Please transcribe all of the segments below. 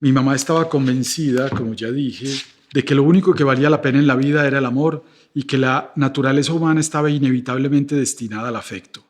Mi mamá estaba convencida, como ya dije, de que lo único que valía la pena en la vida era el amor y que la naturaleza humana estaba inevitablemente destinada al afecto.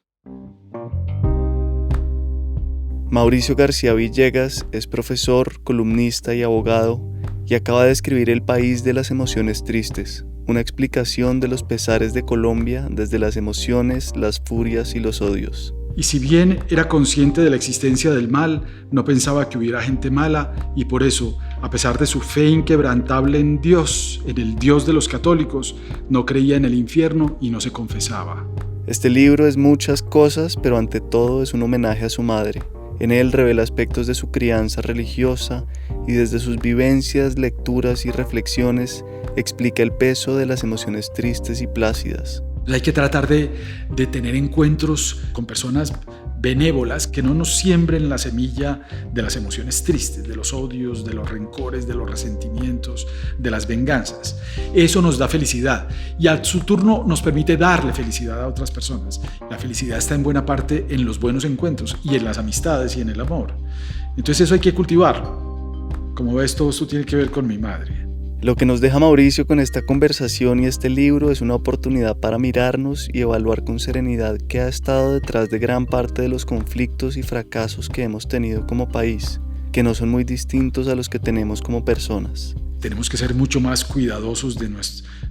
Mauricio García Villegas es profesor, columnista y abogado y acaba de escribir El país de las emociones tristes, una explicación de los pesares de Colombia desde las emociones, las furias y los odios. Y si bien era consciente de la existencia del mal, no pensaba que hubiera gente mala y por eso, a pesar de su fe inquebrantable en Dios, en el Dios de los católicos, no creía en el infierno y no se confesaba. Este libro es muchas cosas, pero ante todo es un homenaje a su madre. En él revela aspectos de su crianza religiosa y desde sus vivencias, lecturas y reflexiones explica el peso de las emociones tristes y plácidas. Hay que tratar de tener encuentros con personas benévolas que no nos siembren la semilla de las emociones tristes, de los odios, de los rencores, de los resentimientos, de las venganzas. Eso nos da felicidad y a su turno nos permite darle felicidad a otras personas. La felicidad está en buena parte en los buenos encuentros y en las amistades y en el amor. Entonces eso hay que cultivarlo. Como ves, todo esto tiene que ver con mi madre. Lo que nos deja Mauricio con esta conversación y este libro es una oportunidad para mirarnos y evaluar con serenidad qué ha estado detrás de gran parte de los conflictos y fracasos que hemos tenido como país, que no son muy distintos a los que tenemos como personas. Tenemos que ser mucho más cuidadosos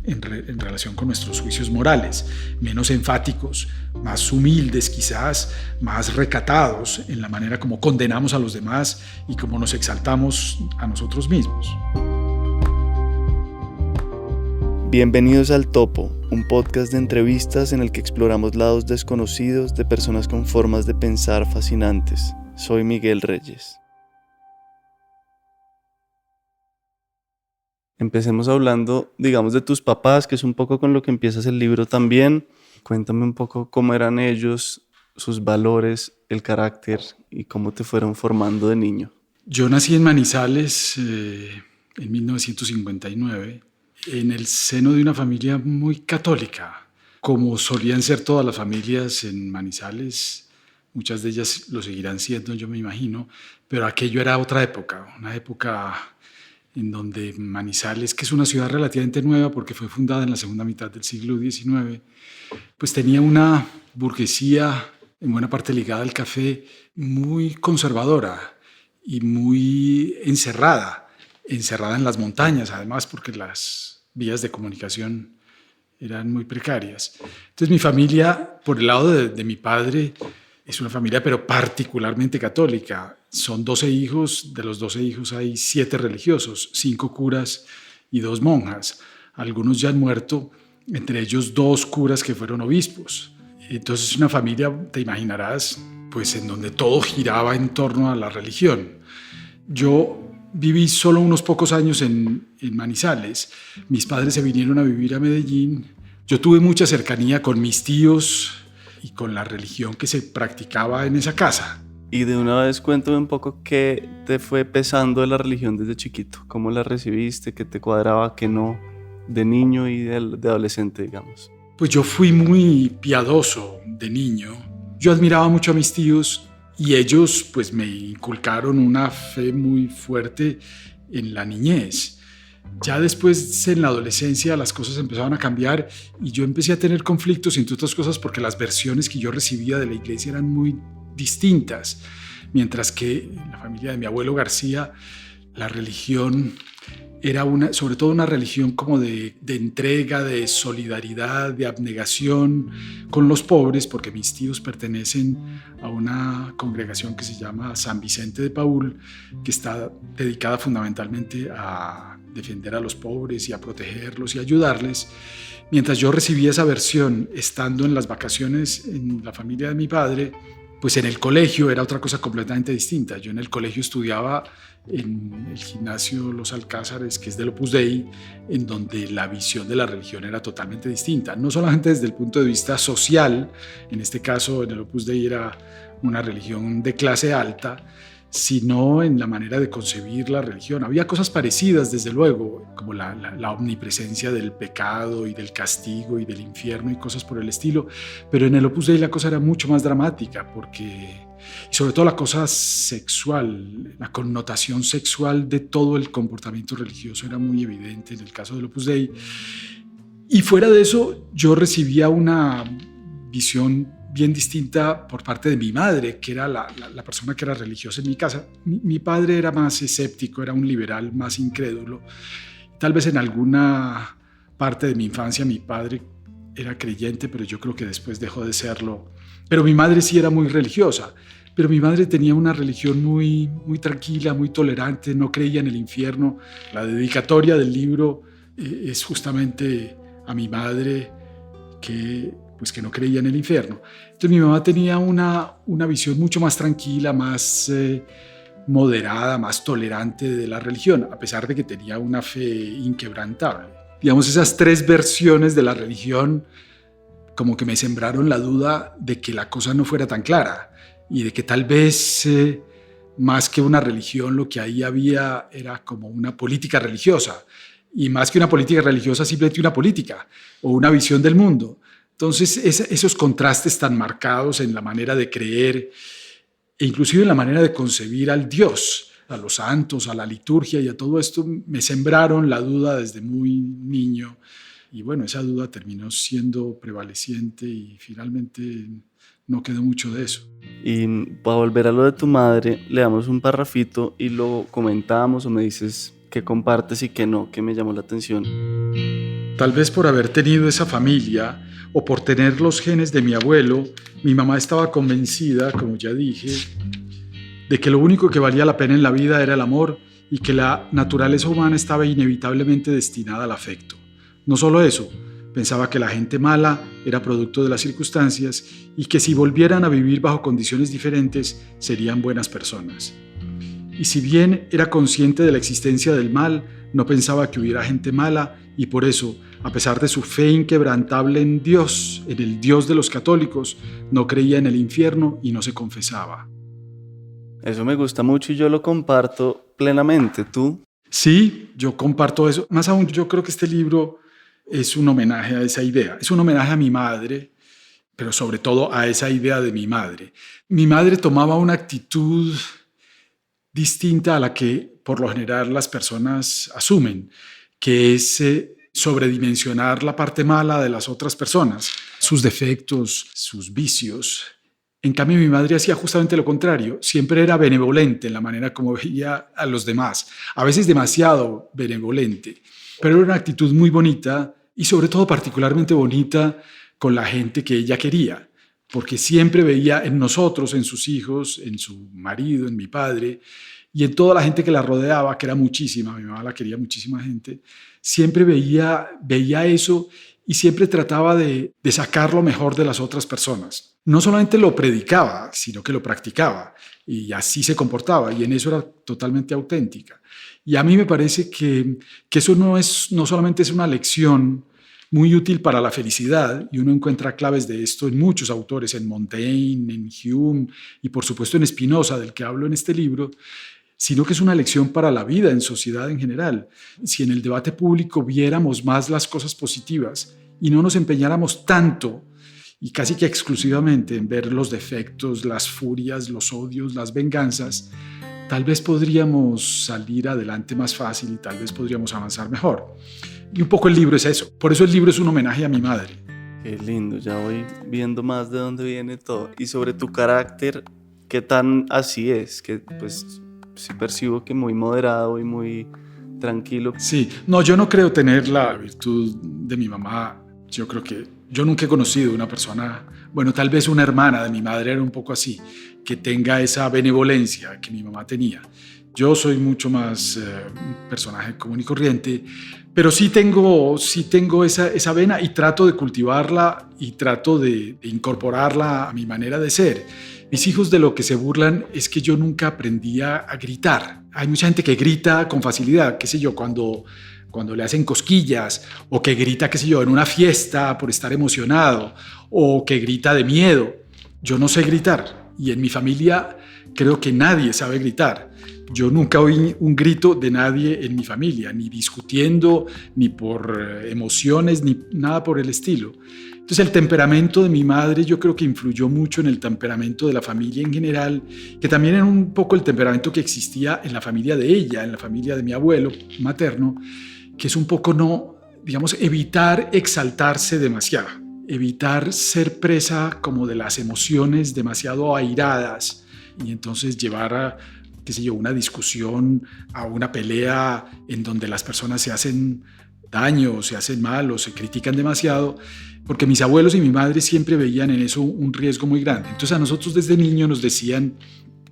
en relación con nuestros juicios morales, menos enfáticos, más humildes quizás, más recatados en la manera como condenamos a los demás y como nos exaltamos a nosotros mismos. Bienvenidos al Topo, un podcast de entrevistas en el que exploramos lados desconocidos de personas con formas de pensar fascinantes. Soy Miguel Reyes. Empecemos hablando, digamos, de tus papás, que es un poco con lo que empiezas el libro también. Cuéntame un poco cómo eran ellos, sus valores, el carácter y cómo te fueron formando de niño. Yo nací en Manizales en 1959. En el seno de una familia muy católica, como solían ser todas las familias en Manizales. Muchas de ellas lo seguirán siendo, yo me imagino, pero aquello era otra época, una época en donde Manizales, que es una ciudad relativamente nueva porque fue fundada en la segunda mitad del siglo XIX, pues tenía una burguesía en buena parte ligada al café muy conservadora y muy encerrada en las montañas, además, porque las vías de comunicación eran muy precarias. Entonces mi familia, por el lado de mi padre, es una familia pero particularmente católica. Son 12 hijos, de los 12 hijos hay 7 religiosos, 5 curas y 2 monjas. Algunos ya han muerto, entre ellos 2 curas que fueron obispos. Entonces es una familia, te imaginarás, pues en donde todo giraba en torno a la religión. Yo viví solo unos pocos años en Manizales. Mis padres se vinieron a vivir a Medellín. Yo tuve mucha cercanía con mis tíos y con la religión que se practicaba en esa casa. Y de una vez cuéntame un poco qué te fue pesando de la religión desde chiquito. ¿Cómo la recibiste? ¿Qué te cuadraba? ¿Qué no? De niño y de adolescente, digamos. Pues yo fui muy piadoso de niño. Yo admiraba mucho a mis tíos y ellos pues me inculcaron una fe muy fuerte en la niñez. Ya después en la adolescencia las cosas empezaban a cambiar y yo empecé a tener conflictos, entre otras cosas porque las versiones que yo recibía de la iglesia eran muy distintas. Mientras que en la familia de mi abuelo García la religión era sobre todo una religión como de entrega, de solidaridad, de abnegación con los pobres, porque mis tíos pertenecen a una congregación que se llama San Vicente de Paúl, que está dedicada fundamentalmente a defender a los pobres y a protegerlos y ayudarles. Mientras yo recibía esa versión estando en las vacaciones en la familia de mi padre, pues en el colegio era otra cosa completamente distinta. Yo en el colegio estudiaba en el gimnasio Los Alcázares, que es del Opus Dei, en donde la visión de la religión era totalmente distinta. No solamente desde el punto de vista social, en este caso en el Opus Dei era una religión de clase alta, sino en la manera de concebir la religión. Había cosas parecidas, desde luego, como la omnipresencia del pecado y del castigo y del infierno y cosas por el estilo, pero en el Opus Dei la cosa era mucho más dramática, porque, y sobre todo la cosa sexual, la connotación sexual de todo el comportamiento religioso era muy evidente en el caso del Opus Dei. Y fuera de eso, yo recibía una visión bien distinta por parte de mi madre, que era la persona que era religiosa en mi casa. Mi padre era más escéptico, era un liberal más incrédulo. Tal vez en alguna parte de mi infancia mi padre era creyente, pero yo creo que después dejó de serlo. Pero mi madre sí era muy religiosa, pero mi madre tenía una religión muy, muy tranquila, muy tolerante, no creía en el infierno. La dedicatoria del libro es justamente a mi madre, que no creía en el infierno. Entonces mi mamá tenía una visión mucho más tranquila, más moderada, más tolerante de la religión, a pesar de que tenía una fe inquebrantable. Digamos, esas tres versiones de la religión como que me sembraron la duda de que la cosa no fuera tan clara y de que tal vez más que una religión lo que ahí había era como una política religiosa, y más que una política religiosa, simplemente una política o una visión del mundo. Entonces, esos contrastes tan marcados en la manera de creer e inclusive en la manera de concebir al Dios, a los santos, a la liturgia y a todo esto, me sembraron la duda desde muy niño. Y bueno, esa duda terminó siendo prevaleciente y finalmente no quedó mucho de eso. Y para volver a lo de tu madre, le damos un parrafito y lo comentamos, o me dices qué compartes y qué no, que me llamó la atención. Tal vez por haber tenido esa familia o por tener los genes de mi abuelo, mi mamá estaba convencida, como ya dije, de que lo único que valía la pena en la vida era el amor y que la naturaleza humana estaba inevitablemente destinada al afecto. No solo eso, pensaba que la gente mala era producto de las circunstancias y que si volvieran a vivir bajo condiciones diferentes serían buenas personas. Y si bien era consciente de la existencia del mal, no pensaba que hubiera gente mala y por eso, a pesar de su fe inquebrantable en Dios, en el Dios de los católicos, no creía en el infierno y no se confesaba. Eso me gusta mucho y yo lo comparto plenamente. ¿Tú? Sí, yo comparto eso. Más aún, yo creo que este libro es un homenaje a esa idea. Es un homenaje a mi madre, pero sobre todo a esa idea de mi madre. Mi madre tomaba una actitud distinta a la que por lo general las personas asumen, que es sobredimensionar la parte mala de las otras personas, sus defectos, sus vicios. En cambio, mi madre hacía justamente lo contrario. Siempre era benevolente en la manera como veía a los demás, a veces demasiado benevolente, pero era una actitud muy bonita y sobre todo particularmente bonita con la gente que ella quería, porque siempre veía en nosotros, en sus hijos, en su marido, en mi padre y en toda la gente que la rodeaba, que era muchísima, mi mamá la quería muchísima gente, siempre veía eso y siempre trataba de sacar lo mejor de las otras personas. No solamente lo predicaba, sino que lo practicaba y así se comportaba y en eso era totalmente auténtica. Y a mí me parece que eso no solamente es una lección muy útil para la felicidad, y uno encuentra claves de esto en muchos autores, en Montaigne, en Hume y por supuesto en Spinoza, del que hablo en este libro, sino que es una lección para la vida en sociedad en general. Si en el debate público viéramos más las cosas positivas y no nos empeñáramos tanto y casi que exclusivamente en ver los defectos, las furias, los odios, las venganzas, tal vez podríamos salir adelante más fácil y tal vez podríamos avanzar mejor. Y un poco el libro es eso. Por eso el libro es un homenaje a mi madre. Qué lindo, ya voy viendo más de dónde viene todo. Y sobre tu carácter, ¿qué tan así es? Que pues sí percibo que muy moderado y muy tranquilo. Sí, no, yo no creo tener la virtud de mi mamá. Yo creo que yo nunca he conocido una persona, bueno, tal vez una hermana de mi madre era un poco así, que tenga esa benevolencia que mi mamá tenía. Yo soy mucho más un personaje común y corriente, pero sí tengo esa vena y trato de cultivarla y trato de incorporarla a mi manera de ser. Mis hijos de lo que se burlan es que yo nunca aprendí a gritar. Hay mucha gente que grita con facilidad, qué sé yo, cuando le hacen cosquillas, o que grita, qué sé yo, en una fiesta por estar emocionado, o que grita de miedo. Yo no sé gritar. Y en mi familia creo que nadie sabe gritar. Yo nunca oí un grito de nadie en mi familia, ni discutiendo, ni por emociones, ni nada por el estilo. Entonces el temperamento de mi madre yo creo que influyó mucho en el temperamento de la familia en general, que también era un poco el temperamento que existía en la familia de ella, en la familia de mi abuelo materno, que es un poco evitar exaltarse demasiado, evitar ser presa como de las emociones demasiado airadas y entonces llevar a una discusión, a una pelea en donde las personas se hacen daño, o se hacen mal, o se critican demasiado, porque mis abuelos y mi madre siempre veían en eso un riesgo muy grande. Entonces a nosotros desde niños nos decían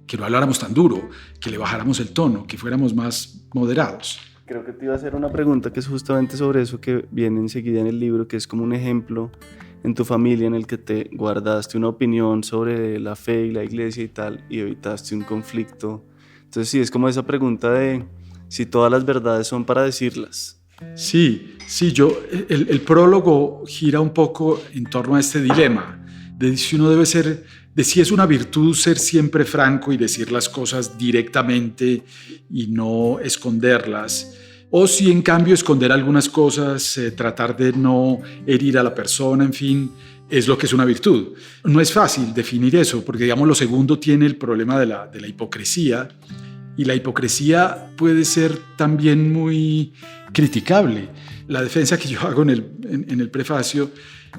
que no habláramos tan duro, que le bajáramos el tono, que fuéramos más moderados. Creo que te iba a hacer una pregunta que es justamente sobre eso que viene enseguida en el libro, que es como un ejemplo en tu familia en el que te guardaste una opinión sobre la fe y la iglesia y tal, y evitaste un conflicto. Entonces sí, es como esa pregunta de si todas las verdades son para decirlas. Sí, el prólogo gira un poco en torno a este dilema, de si uno debe ser, de si es una virtud ser siempre franco y decir las cosas directamente y no esconderlas, o si en cambio esconder algunas cosas, tratar de no herir a la persona, en fin, es lo que es una virtud. No es fácil definir eso, porque lo segundo tiene el problema de la hipocresía, y la hipocresía puede ser también muy criticable. La defensa que yo hago en el prefacio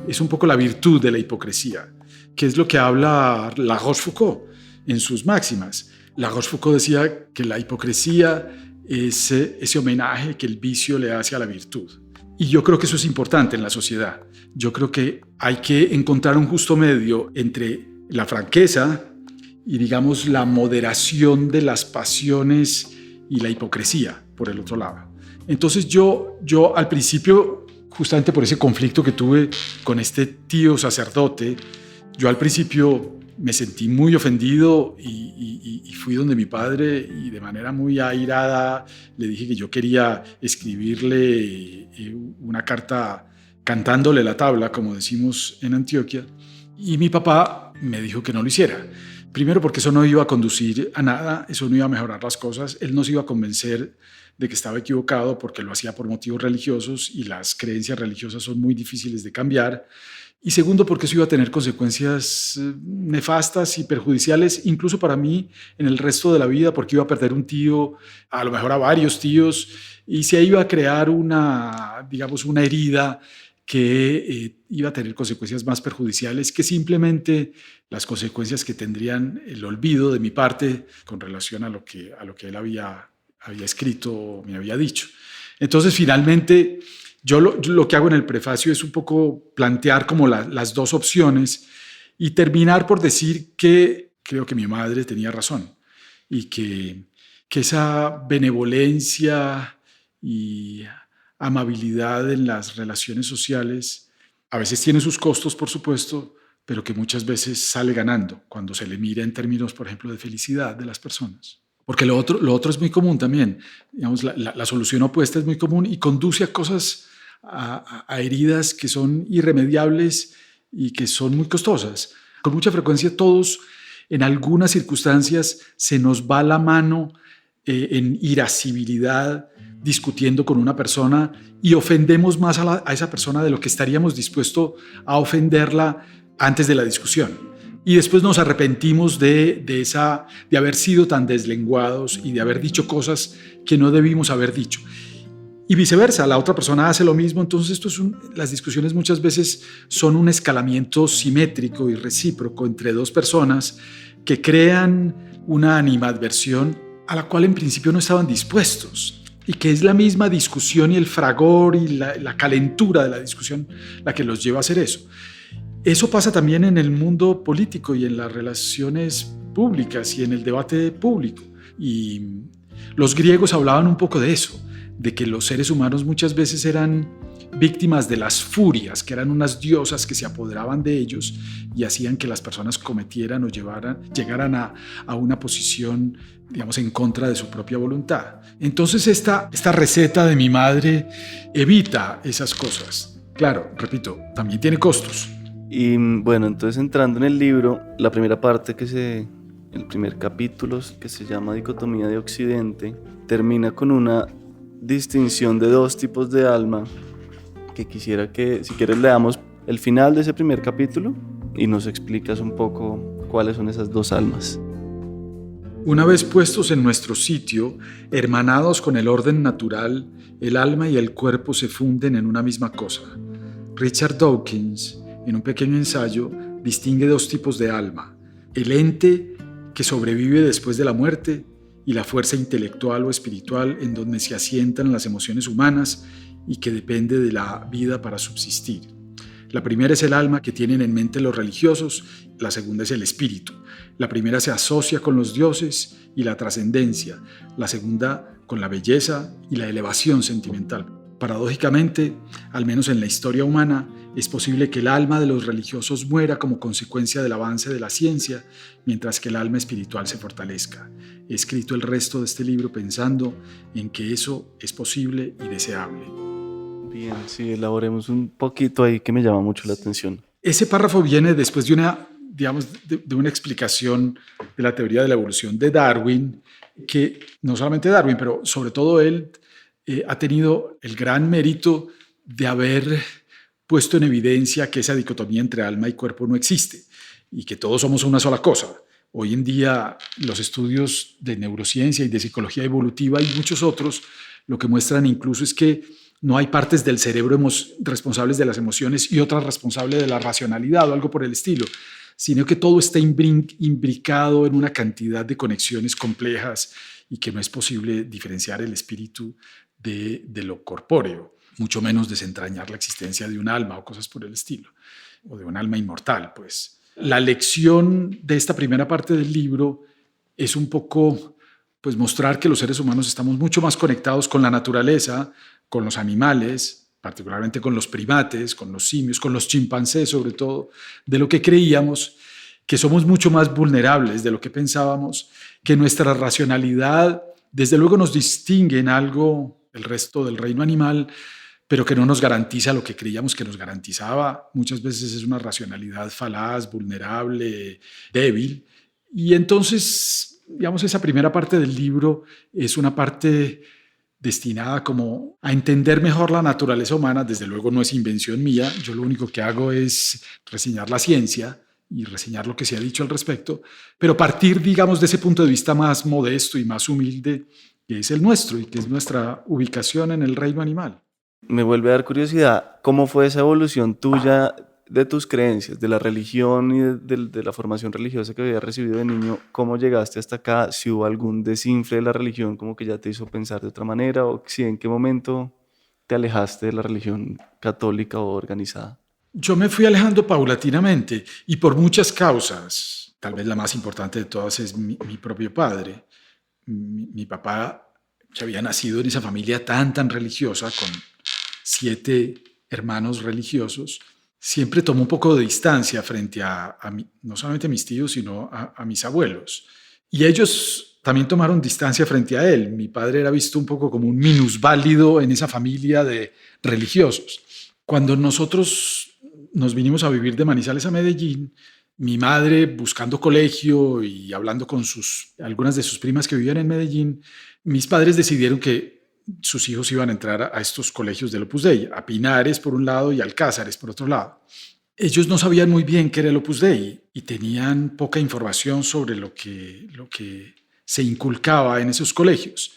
es un poco la virtud de la hipocresía, que es lo que habla La Rochefoucauld en sus máximas. La Rochefoucauld decía que la hipocresía es ese homenaje que el vicio le hace a la virtud. Y yo creo que eso es importante en la sociedad. Yo creo que hay que encontrar un justo medio entre la franqueza y, la moderación de las pasiones y la hipocresía, por el otro lado. Entonces yo al principio, justamente por ese conflicto que tuve con este tío sacerdote, yo al principio me sentí muy ofendido y fui donde mi padre y de manera muy airada le dije que yo quería escribirle una carta cantándole la tabla, como decimos en Antioquia, y mi papá me dijo que no lo hiciera. Primero porque eso no iba a conducir a nada, eso no iba a mejorar las cosas, él nos iba a convencer de que estaba equivocado porque lo hacía por motivos religiosos y las creencias religiosas son muy difíciles de cambiar. Y segundo, porque eso iba a tener consecuencias nefastas y perjudiciales, incluso para mí en el resto de la vida, porque iba a perder un tío, a lo mejor a varios tíos, y se iba a crear una herida que iba a tener consecuencias más perjudiciales que simplemente las consecuencias que tendrían el olvido de mi parte con relación a lo que él había escrito o me había dicho. Entonces, finalmente, yo lo que hago en el prefacio es un poco plantear como las dos opciones y terminar por decir que creo que mi madre tenía razón y que esa benevolencia y amabilidad en las relaciones sociales a veces tiene sus costos, por supuesto, pero que muchas veces sale ganando cuando se le mira en términos, por ejemplo, de felicidad de las personas. Porque lo otro es muy común también. La solución opuesta es muy común y conduce a cosas, a heridas que son irremediables y que son muy costosas. Con mucha frecuencia todos, en algunas circunstancias, se nos va la mano en irascibilidad, discutiendo con una persona y ofendemos más a esa persona de lo que estaríamos dispuestos a ofenderla antes de la discusión. Y después nos arrepentimos de haber sido tan deslenguados y de haber dicho cosas que no debimos haber dicho. Y viceversa, la otra persona hace lo mismo. Entonces las discusiones muchas veces son un escalamiento simétrico y recíproco entre dos personas que crean una animadversión a la cual en principio no estaban dispuestos, y que es la misma discusión y el fragor y la calentura de la discusión la que los lleva a hacer eso. Eso pasa también en el mundo político y en las relaciones públicas y en el debate público. Y los griegos hablaban un poco de eso, de que los seres humanos muchas veces eran víctimas de las furias, que eran unas diosas que se apoderaban de ellos y hacían que las personas cometieran o llegaran a una posición, en contra de su propia voluntad. Entonces esta receta de mi madre evita esas cosas. Claro, repito, también tiene costos. Y bueno, entonces entrando en el libro, la primera parte el primer capítulo que se llama Dicotomía de Occidente, termina con una distinción de dos tipos de alma que quisiera que, si quieres, leamos el final de ese primer capítulo y nos explicas un poco cuáles son esas dos almas. Una vez puestos en nuestro sitio, hermanados con el orden natural, el alma y el cuerpo se funden en una misma cosa. Richard Dawkins, en un pequeño ensayo, distingue dos tipos de alma: el ente que sobrevive después de la muerte y la fuerza intelectual o espiritual en donde se asientan las emociones humanas y que depende de la vida para subsistir. La primera es el alma que tienen en mente los religiosos, la segunda es el espíritu. La primera se asocia con los dioses y la trascendencia, la segunda con la belleza y la elevación sentimental. Paradójicamente, al menos en la historia humana, es posible que el alma de los religiosos muera como consecuencia del avance de la ciencia, mientras que el alma espiritual se fortalezca. He escrito el resto de este libro pensando en que eso es posible y deseable. Bien, sí, elaboremos un poquito ahí que me llama mucho la atención. Ese párrafo viene después de una explicación de la teoría de la evolución de Darwin, que no solamente Darwin, pero sobre todo él ha tenido el gran mérito de haber puesto en evidencia que esa dicotomía entre alma y cuerpo no existe y que todos somos una sola cosa. Hoy en día los estudios de neurociencia y de psicología evolutiva y muchos otros lo que muestran incluso es que no hay partes del cerebro responsables de las emociones y otras responsables de la racionalidad o algo por el estilo, sino que todo está imbricado en una cantidad de conexiones complejas y que no es posible diferenciar el espíritu de lo corpóreo, mucho menos desentrañar la existencia de un alma o cosas por el estilo, o de un alma inmortal, pues. La lección de esta primera parte del libro es un poco, pues, mostrar que los seres humanos estamos mucho más conectados con la naturaleza, con los animales, particularmente con los primates, con los simios, con los chimpancés sobre todo, de lo que creíamos, que somos mucho más vulnerables de lo que pensábamos, que nuestra racionalidad desde luego nos distingue en algo del resto del reino animal, pero que no nos garantiza lo que creíamos que nos garantizaba. Muchas veces es una racionalidad falaz, vulnerable, débil. Y entonces, digamos, esa primera parte del libro es una parte destinada como a entender mejor la naturaleza humana. Desde luego no es invención mía, yo lo único que hago es reseñar la ciencia y reseñar lo que se ha dicho al respecto, pero partir, digamos, de ese punto de vista más modesto y más humilde, que es el nuestro y que es nuestra ubicación en el reino animal. Me vuelve a dar curiosidad, ¿cómo fue esa evolución tuya de tus creencias, de la religión y de la formación religiosa que habías recibido de niño? ¿Cómo llegaste hasta acá? ¿Si hubo algún desinfle de la religión como que ya te hizo pensar de otra manera? ¿O si en qué momento te alejaste de la religión católica o organizada? Yo me fui alejando paulatinamente y por muchas causas. Tal vez la más importante de todas es mi propio padre. Mi papá, que había nacido en esa familia tan religiosa, con 7 hermanos religiosos, siempre tomó un poco de distancia frente no solamente a mis tíos, sino a mis abuelos. Y ellos también tomaron distancia frente a él. Mi padre era visto un poco como un minusválido en esa familia de religiosos. Cuando nosotros nos vinimos a vivir de Manizales a Medellín, mi madre, buscando colegio y hablando con algunas de sus primas que vivían en Medellín, mis padres decidieron que sus hijos iban a entrar a estos colegios del Opus Dei, a Pinares por un lado y Alcázares por otro lado. Ellos no sabían muy bien qué era el Opus Dei y tenían poca información sobre lo que se inculcaba en esos colegios.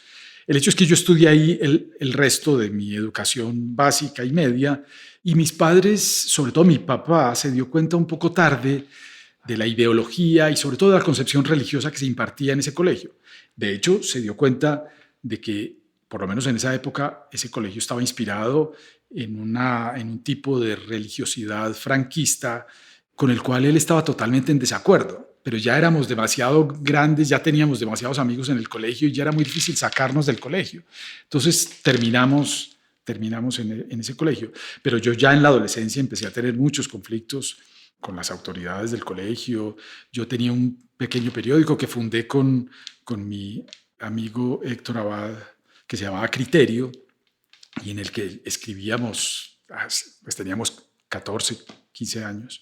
El hecho es que yo estudié ahí el resto de mi educación básica y media, y mis padres, sobre todo mi papá, se dio cuenta un poco tarde de la ideología y sobre todo de la concepción religiosa que se impartía en ese colegio. De hecho, se dio cuenta de que, por lo menos en esa época, ese colegio estaba inspirado en un tipo de religiosidad franquista con el cual él estaba totalmente en desacuerdo. Pero ya éramos demasiado grandes, ya teníamos demasiados amigos en el colegio y ya era muy difícil sacarnos del colegio. Entonces terminamos en ese colegio. Pero yo ya en la adolescencia empecé a tener muchos conflictos con las autoridades del colegio. Yo tenía un pequeño periódico que fundé con mi amigo Héctor Abad, que se llamaba Criterio, y en el que escribíamos, pues teníamos 14, 15 años,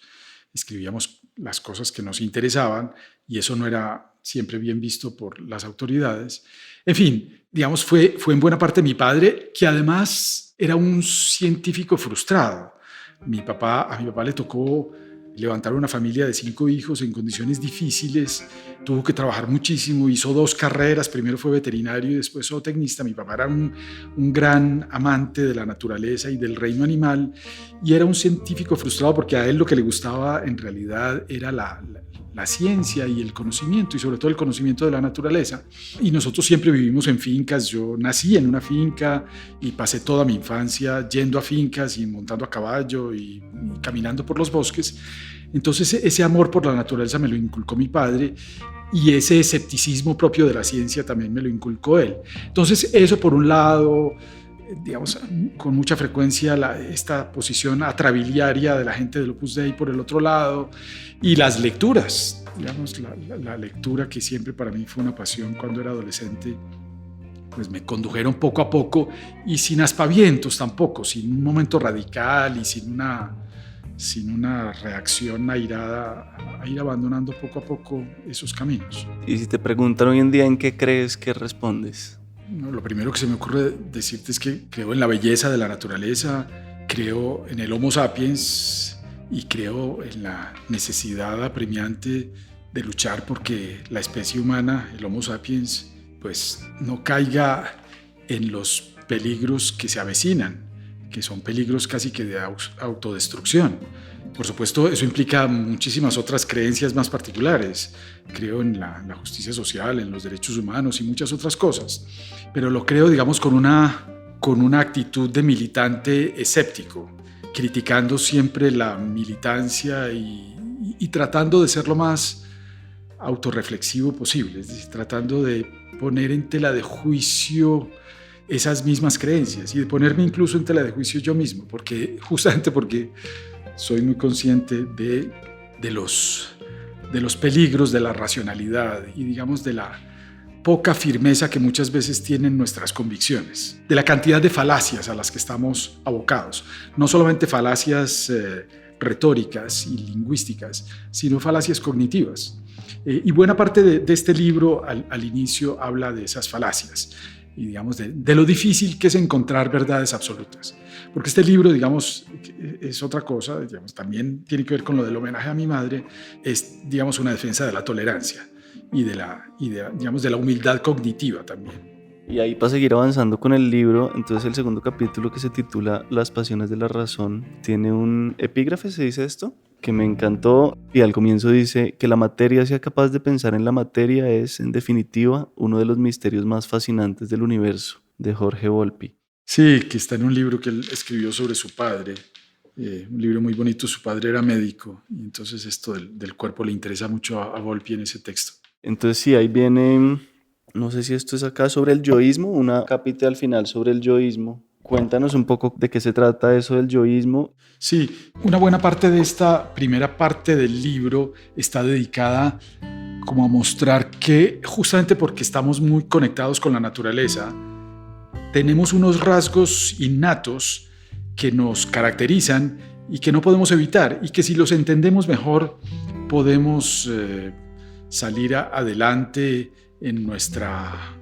escribíamos las cosas que nos interesaban y eso no era siempre bien visto por las autoridades. En fin, digamos, fue en buena parte mi padre, que además era un científico frustrado. A mi papá le tocó levantar una familia de 5 hijos en condiciones difíciles, tuvo que trabajar muchísimo, hizo 2 carreras, primero fue veterinario y después zootecnista. Mi papá era un gran amante de la naturaleza y del reino animal y era un científico frustrado porque a él lo que le gustaba en realidad era la ciencia y el conocimiento, y sobre todo el conocimiento de la naturaleza. Y nosotros siempre vivimos en fincas. Yo nací en una finca y pasé toda mi infancia yendo a fincas y montando a caballo y caminando por los bosques. Entonces ese amor por la naturaleza me lo inculcó mi padre y ese escepticismo propio de la ciencia también me lo inculcó él. Entonces eso por un lado, digamos, con mucha frecuencia esta posición atrabiliaria de la gente del Opus Dei por el otro lado, y las lecturas, digamos, la lectura, que siempre para mí fue una pasión cuando era adolescente, pues me condujeron poco a poco y sin aspavientos tampoco, sin un momento radical y sin una reacción airada, a ir abandonando poco a poco esos caminos. Y si te preguntan hoy en día en qué crees, ¿qué respondes? No, lo primero que se me ocurre decirte es que creo en la belleza de la naturaleza, creo en el Homo sapiens y creo en la necesidad apremiante de luchar porque la especie humana, el Homo sapiens, pues no caiga en los peligros que se avecinan, que son peligros casi que de autodestrucción. Por supuesto, eso implica muchísimas otras creencias más particulares. Creo en la justicia social, en los derechos humanos y muchas otras cosas. Pero lo creo, digamos, con una actitud de militante escéptico, criticando siempre la militancia y tratando de ser lo más autorreflexivo posible, es decir, tratando de poner en tela de juicio esas mismas creencias y de ponerme incluso en tela de juicio yo mismo, justamente porque soy muy consciente de los peligros de la racionalidad y, digamos, de la poca firmeza que muchas veces tienen nuestras convicciones, de la cantidad de falacias a las que estamos abocados, no solamente falacias retóricas y lingüísticas, sino falacias cognitivas. Y buena parte de este libro al inicio habla de esas falacias y, digamos, de lo difícil que es encontrar verdades absolutas. Porque este libro, digamos, es otra cosa, digamos, también tiene que ver con lo del homenaje a mi madre, es, digamos, una defensa de la tolerancia y digamos, de la humildad cognitiva también. Y ahí, para seguir avanzando con el libro, entonces el segundo capítulo, que se titula Las pasiones de la razón, tiene un epígrafe, ¿se dice esto?, que me encantó, y al comienzo dice: que la materia sea capaz de pensar en la materia es, en definitiva, uno de los misterios más fascinantes del universo, de Jorge Volpi. Sí, que está en un libro que él escribió sobre su padre, un libro muy bonito. Su padre era médico y entonces esto del cuerpo le interesa mucho a Volpi en ese texto. Entonces sí, ahí viene, no sé si esto es acá, sobre el yoísmo, una capítulo al final sobre el yoísmo. Cuéntanos un poco de qué se trata eso del yoísmo. Sí, una buena parte de esta primera parte del libro está dedicada como a mostrar que, justamente porque estamos muy conectados con la naturaleza, tenemos unos rasgos innatos que nos caracterizan y que no podemos evitar, y que si los entendemos mejor podemos salir adelante en nuestra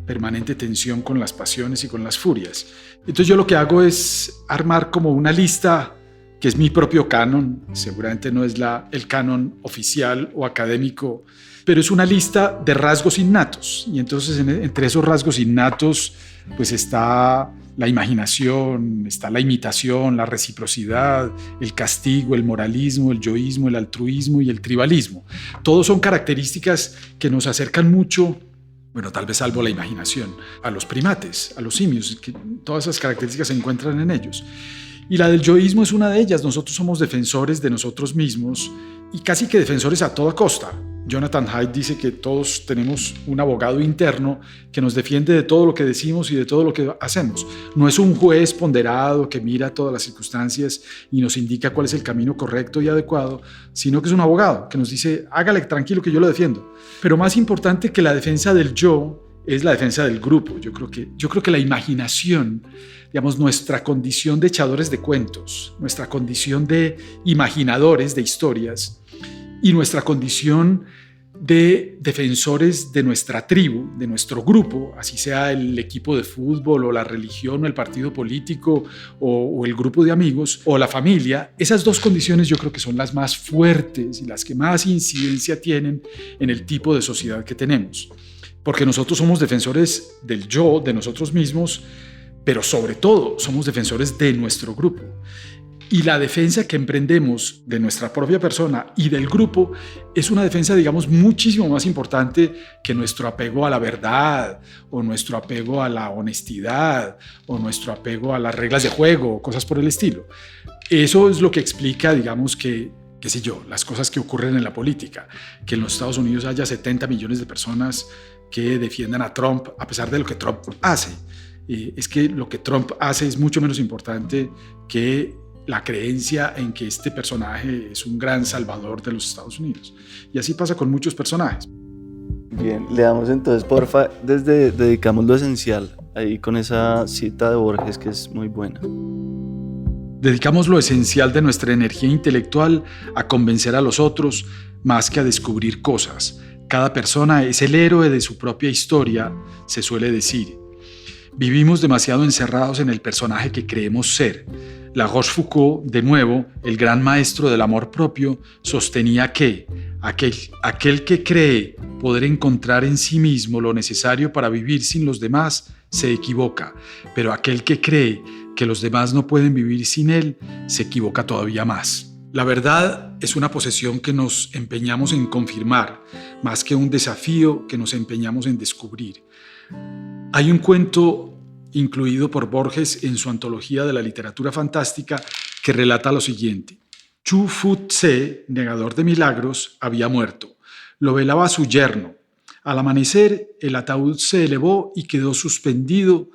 permanente tensión con las pasiones y con las furias. Entonces yo lo que hago es armar como una lista que es mi propio canon, seguramente no es el canon oficial o académico, pero es una lista de rasgos innatos, y entonces entre esos rasgos innatos pues está la imaginación, está la imitación, la reciprocidad, el castigo, el moralismo, el yoísmo, el altruismo y el tribalismo. Todos son características que nos acercan mucho, bueno, tal vez salvo la imaginación, a los primates, a los simios, que todas esas características se encuentran en ellos. Y la del yoísmo es una de ellas. Nosotros somos defensores de nosotros mismos y casi que defensores a toda costa. Jonathan Haidt dice que todos tenemos un abogado interno que nos defiende de todo lo que decimos y de todo lo que hacemos. No es un juez ponderado que mira todas las circunstancias y nos indica cuál es el camino correcto y adecuado, sino que es un abogado que nos dice: hágale tranquilo que yo lo defiendo. Pero más importante que la defensa del yo es la defensa del grupo. Yo creo que la imaginación, digamos, nuestra condición de echadores de cuentos, nuestra condición de imaginadores de historias y nuestra condición de defensores de nuestra tribu, de nuestro grupo, así sea el equipo de fútbol o la religión o el partido político o el grupo de amigos o la familia, esas dos condiciones yo creo que son las más fuertes y las que más incidencia tienen en el tipo de sociedad que tenemos. Porque nosotros somos defensores del yo, de nosotros mismos, pero sobre todo somos defensores de nuestro grupo. Y la defensa que emprendemos de nuestra propia persona y del grupo es una defensa, digamos, muchísimo más importante que nuestro apego a la verdad o nuestro apego a la honestidad o nuestro apego a las reglas de juego o cosas por el estilo. Eso es lo que explica, digamos, qué sé yo, las cosas que ocurren en la política, que en los Estados Unidos haya 70 millones de personas que defiendan a Trump a pesar de lo que Trump hace. Es que lo que Trump hace es mucho menos importante que la creencia en que este personaje es un gran salvador de los Estados Unidos. Y así pasa con muchos personajes. Bien, leamos entonces, porfa, desde Dedicamos lo esencial, ahí con esa cita de Borges que es muy buena. Dedicamos lo esencial de nuestra energía intelectual a convencer a los otros más que a descubrir cosas. Cada persona es el héroe de su propia historia, se suele decir. Vivimos demasiado encerrados en el personaje que creemos ser. La Rochefoucauld, de nuevo, el gran maestro del amor propio, sostenía que aquel que cree poder encontrar en sí mismo lo necesario para vivir sin los demás se equivoca, pero aquel que cree que los demás no pueden vivir sin él se equivoca todavía más. La verdad es una posesión que nos empeñamos en confirmar, más que un desafío que nos empeñamos en descubrir. Hay un cuento incluido por Borges en su antología de la literatura fantástica, que relata lo siguiente. Chu Fu Tse, negador de milagros, había muerto. Lo velaba su yerno. Al amanecer, el ataúd se elevó y quedó suspendido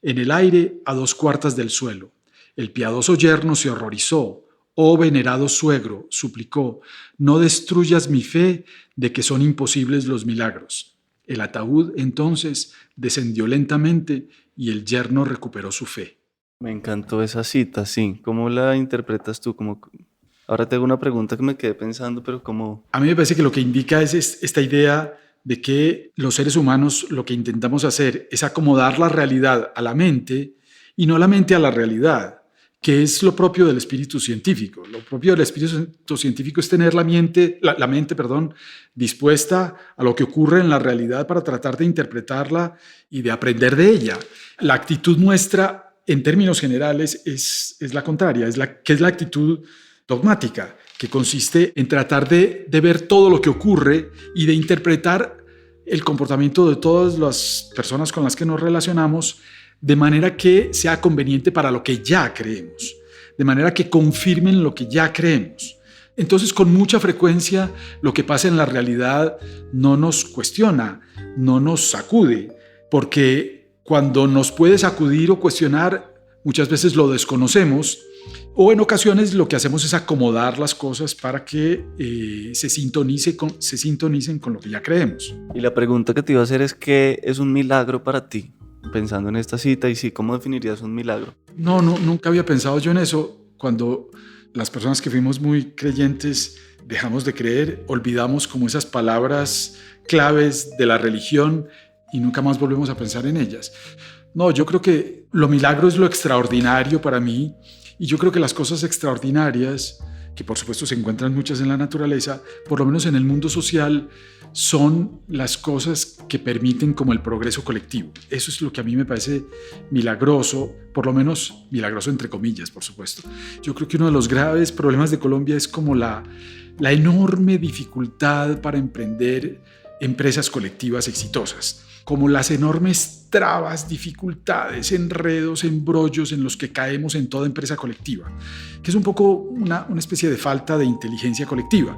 en el aire a 2 cuartas del suelo. El piadoso yerno se horrorizó. «Oh, venerado suegro», suplicó, «no destruyas mi fe de que son imposibles los milagros». El ataúd, entonces, descendió lentamente y el yerno recuperó su fe. Me encantó esa cita, sí. ¿Cómo la interpretas tú? Ahora te hago una pregunta que me quedé pensando, pero ¿cómo? A mí me parece que lo que indica es esta idea de que los seres humanos lo que intentamos hacer es acomodar la realidad a la mente y no la mente a la realidad, que es lo propio del espíritu científico. Lo propio del espíritu científico es tener la mente dispuesta a lo que ocurre en la realidad para tratar de interpretarla y de aprender de ella. La actitud nuestra, en términos generales, es la contraria, es la actitud dogmática, que consiste en tratar de ver todo lo que ocurre y de interpretar el comportamiento de todas las personas con las que nos relacionamos de manera que sea conveniente para lo que ya creemos, de manera que confirmen lo que ya creemos. Entonces, con mucha frecuencia, lo que pasa en la realidad no nos cuestiona, no nos sacude, porque cuando nos puede sacudir o cuestionar, muchas veces lo desconocemos, o en ocasiones lo que hacemos es acomodar las cosas para que se sintonicen con lo que ya creemos. Y la pregunta que te iba a hacer es, ¿qué es un milagro para ti? Pensando en esta cita, y sí, ¿cómo definirías un milagro? No, nunca había pensado yo en eso. Cuando las personas que fuimos muy creyentes dejamos de creer, olvidamos como esas palabras claves de la religión y nunca más volvemos a pensar en ellas. No, yo creo que lo milagro es lo extraordinario para mí, y yo creo que las cosas extraordinarias, que por supuesto se encuentran muchas en la naturaleza, por lo menos en el mundo social, son las cosas que permiten como el progreso colectivo. Eso es lo que a mí me parece milagroso, por lo menos milagroso entre comillas, por supuesto. Yo creo que uno de los graves problemas de Colombia es como la enorme dificultad para emprender empresas colectivas exitosas, como las enormes trabas, dificultades, enredos, embrollos en los que caemos en toda empresa colectiva, que es un poco una especie de falta de inteligencia colectiva.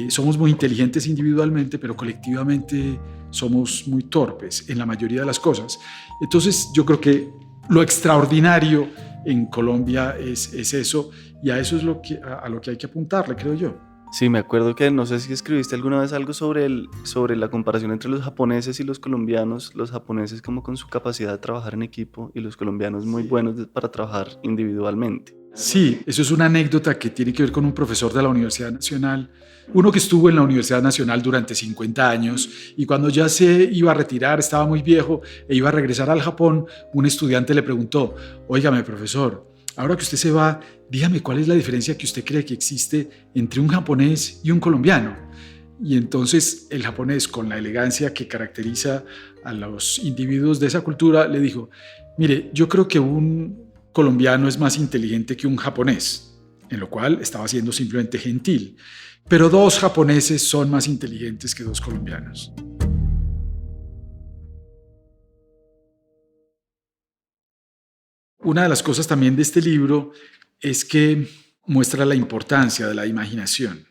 Somos muy inteligentes individualmente, pero colectivamente somos muy torpes en la mayoría de las cosas. Entonces yo creo que lo extraordinario en Colombia es eso, y a eso es a lo que hay que apuntarle, creo yo. Sí, me acuerdo que no sé si escribiste alguna vez algo sobre la comparación entre los japoneses y los colombianos, los japoneses como con su capacidad de trabajar en equipo y los colombianos muy buenos para trabajar individualmente. Sí, eso es una anécdota que tiene que ver con un profesor de la Universidad Nacional, uno que estuvo en la Universidad Nacional durante 50 años y cuando ya se iba a retirar, estaba muy viejo e iba a regresar al Japón, un estudiante le preguntó: óigame, profesor, ahora que usted se va, dígame cuál es la diferencia que usted cree que existe entre un japonés y un colombiano. Y entonces el japonés, con la elegancia que caracteriza a los individuos de esa cultura, le dijo: mire, yo creo que un colombiano es más inteligente que un japonés, en lo cual estaba siendo simplemente gentil, pero dos japoneses son más inteligentes que dos colombianos. Una de las cosas también de este libro es que muestra la importancia de la imaginación,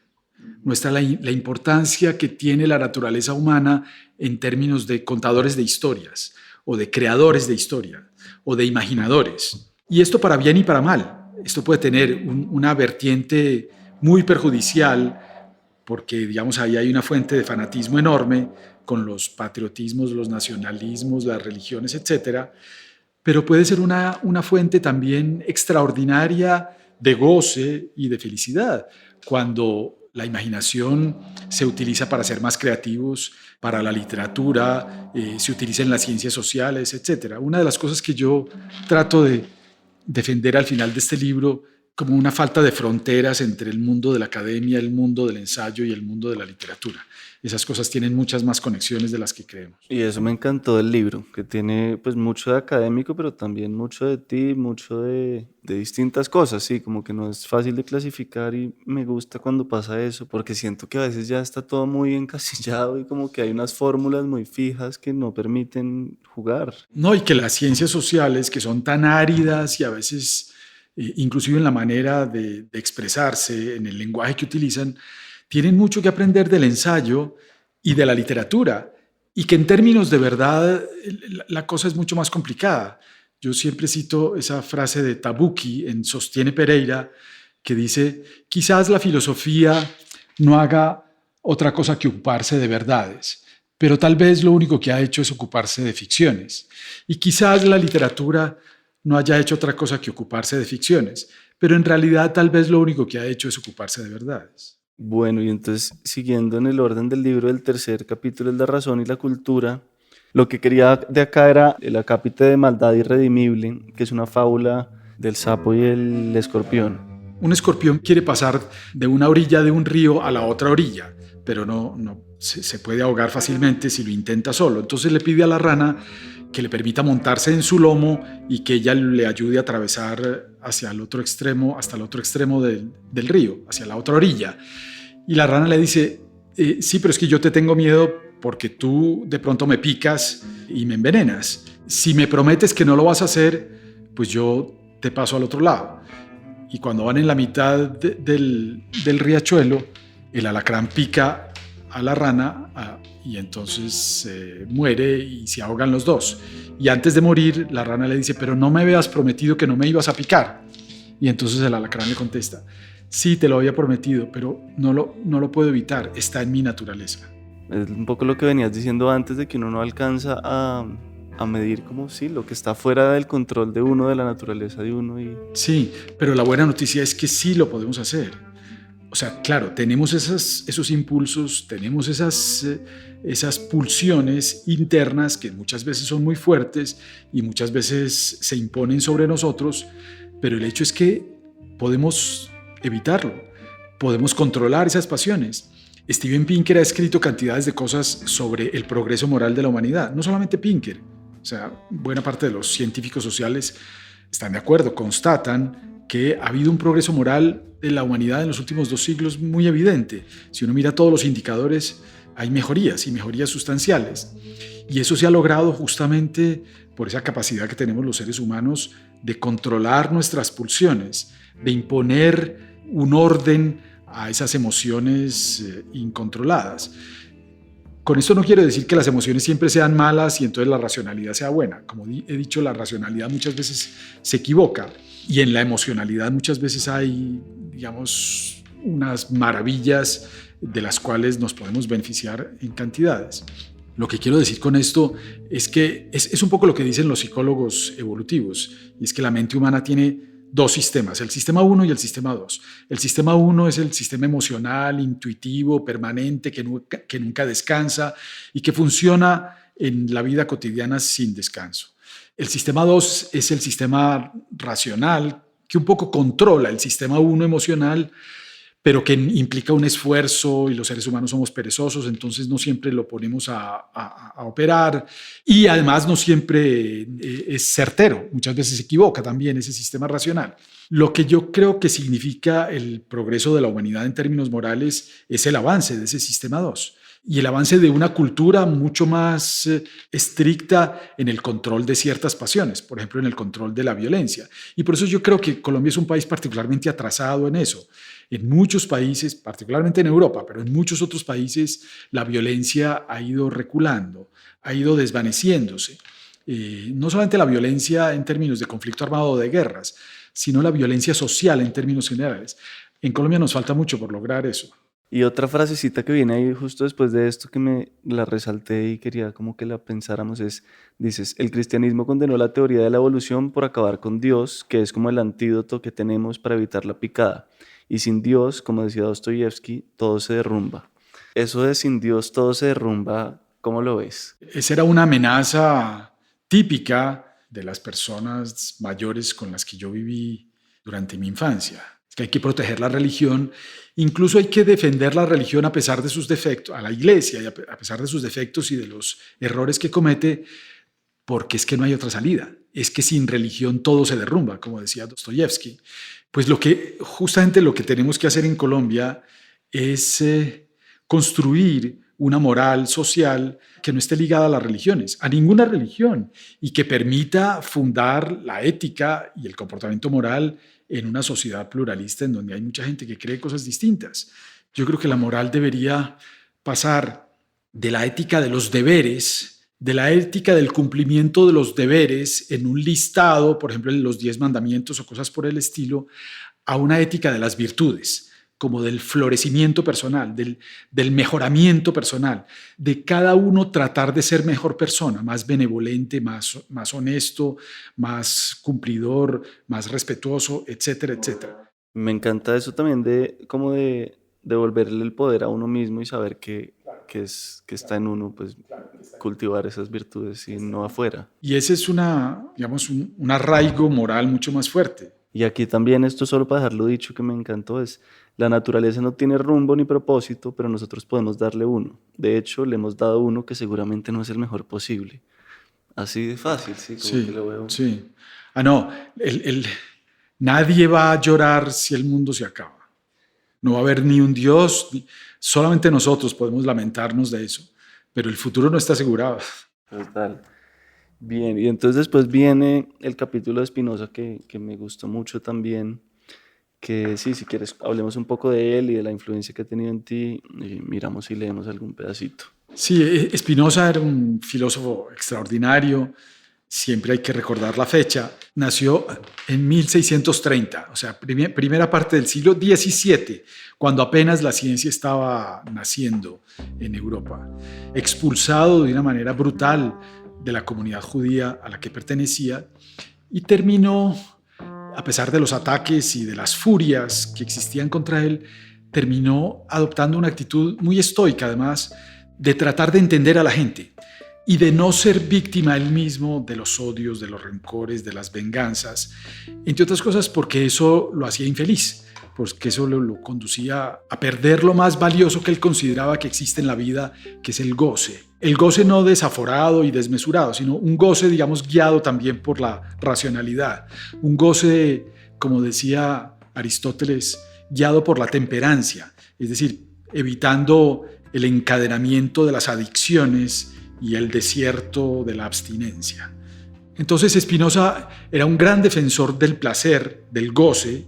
muestra la importancia que tiene la naturaleza humana en términos de contadores de historias, o de creadores de historia, o de imaginadores. Y esto para bien y para mal. Esto puede tener una vertiente muy perjudicial porque, digamos, ahí hay una fuente de fanatismo enorme con los patriotismos, los nacionalismos, las religiones, etcétera. Pero puede ser una fuente también extraordinaria de goce y de felicidad, cuando la imaginación se utiliza para ser más creativos, para la literatura, se utiliza en las ciencias sociales, etc. Una de las cosas que yo trato de defender al final de este libro como una falta de fronteras entre el mundo de la academia, el mundo del ensayo y el mundo de la literatura. Esas cosas tienen muchas más conexiones de las que creemos. Y eso me encantó del libro, que tiene pues mucho de académico, pero también mucho de ti, mucho de distintas cosas, sí, como que no es fácil de clasificar y me gusta cuando pasa eso, porque siento que a veces ya está todo muy encasillado y como que hay unas fórmulas muy fijas que no permiten jugar. No, y que las ciencias sociales, que son tan áridas y a veces, inclusive en la manera de expresarse, en el lenguaje que utilizan, tienen mucho que aprender del ensayo y de la literatura, y que en términos de verdad la cosa es mucho más complicada. Yo siempre cito esa frase de Tabucchi en Sostiene Pereira, que dice: quizás la filosofía no haga otra cosa que ocuparse de verdades, pero tal vez lo único que ha hecho es ocuparse de ficciones. Y quizás la literatura no haya hecho otra cosa que ocuparse de ficciones, pero en realidad tal vez lo único que ha hecho es ocuparse de verdades. Bueno, y entonces, siguiendo en el orden del libro, el tercer capítulo es La razón y la cultura. Lo que quería de acá era el acápite de maldad irredimible, que es una fábula del sapo y el escorpión. Un escorpión quiere pasar de una orilla de un río a la otra orilla, pero no se puede ahogar fácilmente si lo intenta solo. Entonces le pide a la rana que le permita montarse en su lomo y que ella le ayude a atravesar hacia el otro extremo, hasta el otro extremo del río, hacia la otra orilla. Y la rana le dice: sí, pero es que yo te tengo miedo porque tú de pronto me picas y me envenenas. Si me prometes que no lo vas a hacer, pues yo te paso al otro lado. Y cuando van en la mitad del riachuelo, el alacrán pica a la rana y entonces muere y se ahogan los dos. Y antes de morir, la rana le dice: pero no me habías prometido que no me ibas a picar. Y entonces el alacrán le contesta: sí, te lo había prometido, pero no lo puedo evitar, está en mi naturaleza. Es un poco lo que venías diciendo antes, de que uno no alcanza a medir como sí, lo que está fuera del control de uno, de la naturaleza de uno. Sí, pero la buena noticia es que sí lo podemos hacer. O sea, claro, tenemos esos impulsos, tenemos esas pulsiones internas que muchas veces son muy fuertes y muchas veces se imponen sobre nosotros, pero el hecho es que podemos evitarlo, podemos controlar esas pasiones. Steven Pinker ha escrito cantidades de cosas sobre el progreso moral de la humanidad, no solamente Pinker, o sea, buena parte de los científicos sociales están de acuerdo, constatan que ha habido un progreso moral de la humanidad en los últimos 2 siglos muy evidente. Si uno mira todos los indicadores, hay mejorías y mejorías sustanciales. Y eso se ha logrado justamente por esa capacidad que tenemos los seres humanos de controlar nuestras pulsiones, de imponer un orden a esas emociones incontroladas. Con esto no quiero decir que las emociones siempre sean malas y entonces la racionalidad sea buena. Como he dicho, la racionalidad muchas veces se equivoca y en la emocionalidad muchas veces hay, digamos, unas maravillas de las cuales nos podemos beneficiar en cantidades. Lo que quiero decir con esto es que es un poco lo que dicen los psicólogos evolutivos, y es que la mente humana tiene dos sistemas, el sistema 1 y el sistema 2. El sistema 1 es el sistema emocional, intuitivo, permanente, que nunca descansa y que funciona en la vida cotidiana sin descanso. El sistema 2 es el sistema racional, que un poco controla el sistema 1 emocional, pero que implica un esfuerzo, y los seres humanos somos perezosos, entonces no siempre lo ponemos a operar, y además no siempre es certero, muchas veces se equivoca también ese sistema racional. Lo que yo creo que significa el progreso de la humanidad en términos morales es el avance de ese sistema 2 y el avance de una cultura mucho más estricta en el control de ciertas pasiones, por ejemplo en el control de la violencia. Y por eso yo creo que Colombia es un país particularmente atrasado en eso. En muchos países, particularmente en Europa, pero en muchos otros países, la violencia ha ido reculando, ha ido desvaneciéndose. No solamente la violencia en términos de conflicto armado o de guerras, sino la violencia social en términos generales. En Colombia nos falta mucho por lograr eso. Y otra frasecita que viene ahí justo después de esto que me la resalté y quería como que la pensáramos dices, el cristianismo condenó la teoría de la evolución por acabar con Dios, que es como el antídoto que tenemos para evitar la picada. Y sin Dios, como decía Dostoyevsky, todo se derrumba. Eso de sin Dios todo se derrumba, ¿cómo lo ves? Esa era una amenaza típica de las personas mayores con las que yo viví durante mi infancia. Es que hay que proteger la religión, incluso hay que defender la religión a pesar de sus defectos, a la iglesia, y a pesar de sus defectos y de los errores que comete, porque es que no hay otra salida. Es que sin religión todo se derrumba, como decía Dostoyevsky. Pues justamente lo que tenemos que hacer en Colombia es construir una moral social que no esté ligada a las religiones, a ninguna religión, y que permita fundar la ética y el comportamiento moral en una sociedad pluralista en donde hay mucha gente que cree cosas distintas. Yo creo que la moral debería pasar de la ética de los deberes, de la ética del cumplimiento de los deberes en un listado, por ejemplo, en los 10 mandamientos o cosas por el estilo, a una ética de las virtudes, como del florecimiento personal, del mejoramiento personal, de cada uno tratar de ser mejor persona, más benevolente, más honesto, más cumplidor, más respetuoso, etcétera, etcétera. Me encanta eso también de devolverle el poder a uno mismo y saber que está en uno, pues cultivar esas virtudes y no afuera. Y ese es un arraigo moral mucho más fuerte. Y aquí también, esto solo para dejarlo dicho que me encantó, es la naturaleza no tiene rumbo ni propósito, pero nosotros podemos darle uno. De hecho, le hemos dado uno que seguramente no es el mejor posible. Así de fácil, sí, como que lo veo. Sí. No, nadie va a llorar si el mundo se acaba. No va a haber ni un Dios, solamente nosotros podemos lamentarnos de eso, pero el futuro no está asegurado. Total. Bien, y entonces después viene el capítulo de Spinoza que me gustó mucho también, que sí, si quieres hablemos un poco de él y de la influencia que ha tenido en ti, y miramos y leemos algún pedacito. Sí, Spinoza era un filósofo extraordinario, siempre hay que recordar la fecha, nació en 1630, o sea, primera parte del siglo XVII, cuando apenas la ciencia estaba naciendo en Europa, expulsado de una manera brutal de la comunidad judía a la que pertenecía, y terminó, a pesar de los ataques y de las furias que existían contra él, terminó adoptando una actitud muy estoica, además, de tratar de entender a la gente y de no ser víctima él mismo de los odios, de los rencores, de las venganzas, entre otras cosas porque eso lo hacía infeliz, porque eso lo conducía a perder lo más valioso que él consideraba que existe en la vida, que es el goce. El goce no desaforado y desmesurado, sino un goce, digamos, guiado también por la racionalidad. Un goce, como decía Aristóteles, guiado por la temperancia, es decir, evitando el encadenamiento de las adicciones y el desierto de la abstinencia. Entonces Spinoza era un gran defensor del placer, del goce,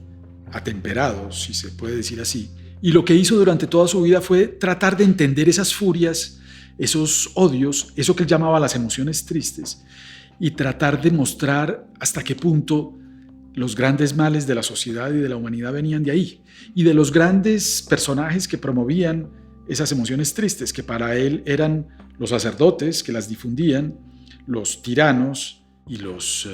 atemperado, si se puede decir así, y lo que hizo durante toda su vida fue tratar de entender esas furias, esos odios, eso que él llamaba las emociones tristes, y tratar de mostrar hasta qué punto Los grandes males de la sociedad y de la humanidad venían de ahí, y de los grandes personajes que promovían esas emociones tristes, que para él eran los sacerdotes que las difundían, los tiranos y los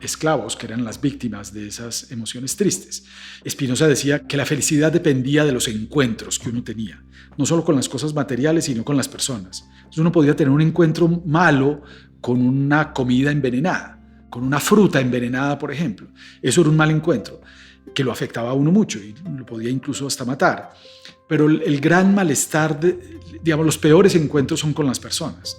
esclavos, que eran las víctimas de esas emociones tristes. Spinoza decía que la felicidad dependía de los encuentros que uno tenía, no solo con las cosas materiales, sino con las personas. Entonces uno podía tener un encuentro malo con una comida envenenada, con una fruta envenenada, por ejemplo. Eso era un mal encuentro que lo afectaba a uno mucho y lo podía incluso hasta matar. Pero el gran malestar, digamos, los peores encuentros son con las personas.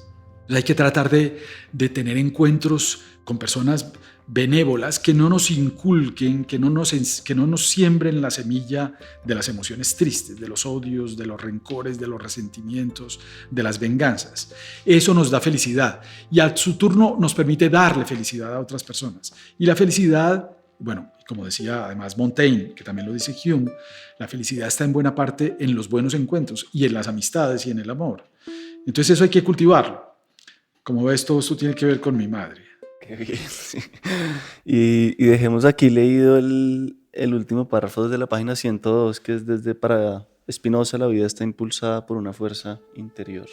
Hay que tratar de tener encuentros con personas benévolas que no nos inculquen, que no nos siembren la semilla de las emociones tristes, de los odios, de los rencores, de los resentimientos, de las venganzas. Eso nos da felicidad y a su turno nos permite darle felicidad a otras personas. Y la felicidad, bueno, como decía además Montaigne, que también lo dice Hume, la felicidad está en buena parte en los buenos encuentros y en las amistades y en el amor. Entonces eso hay que cultivarlo. Como ves, todo esto tiene que ver con mi madre. Qué bien, sí. Y dejemos aquí leído el último párrafo desde la página 102, que es desde para Spinoza la vida está impulsada por una fuerza interior.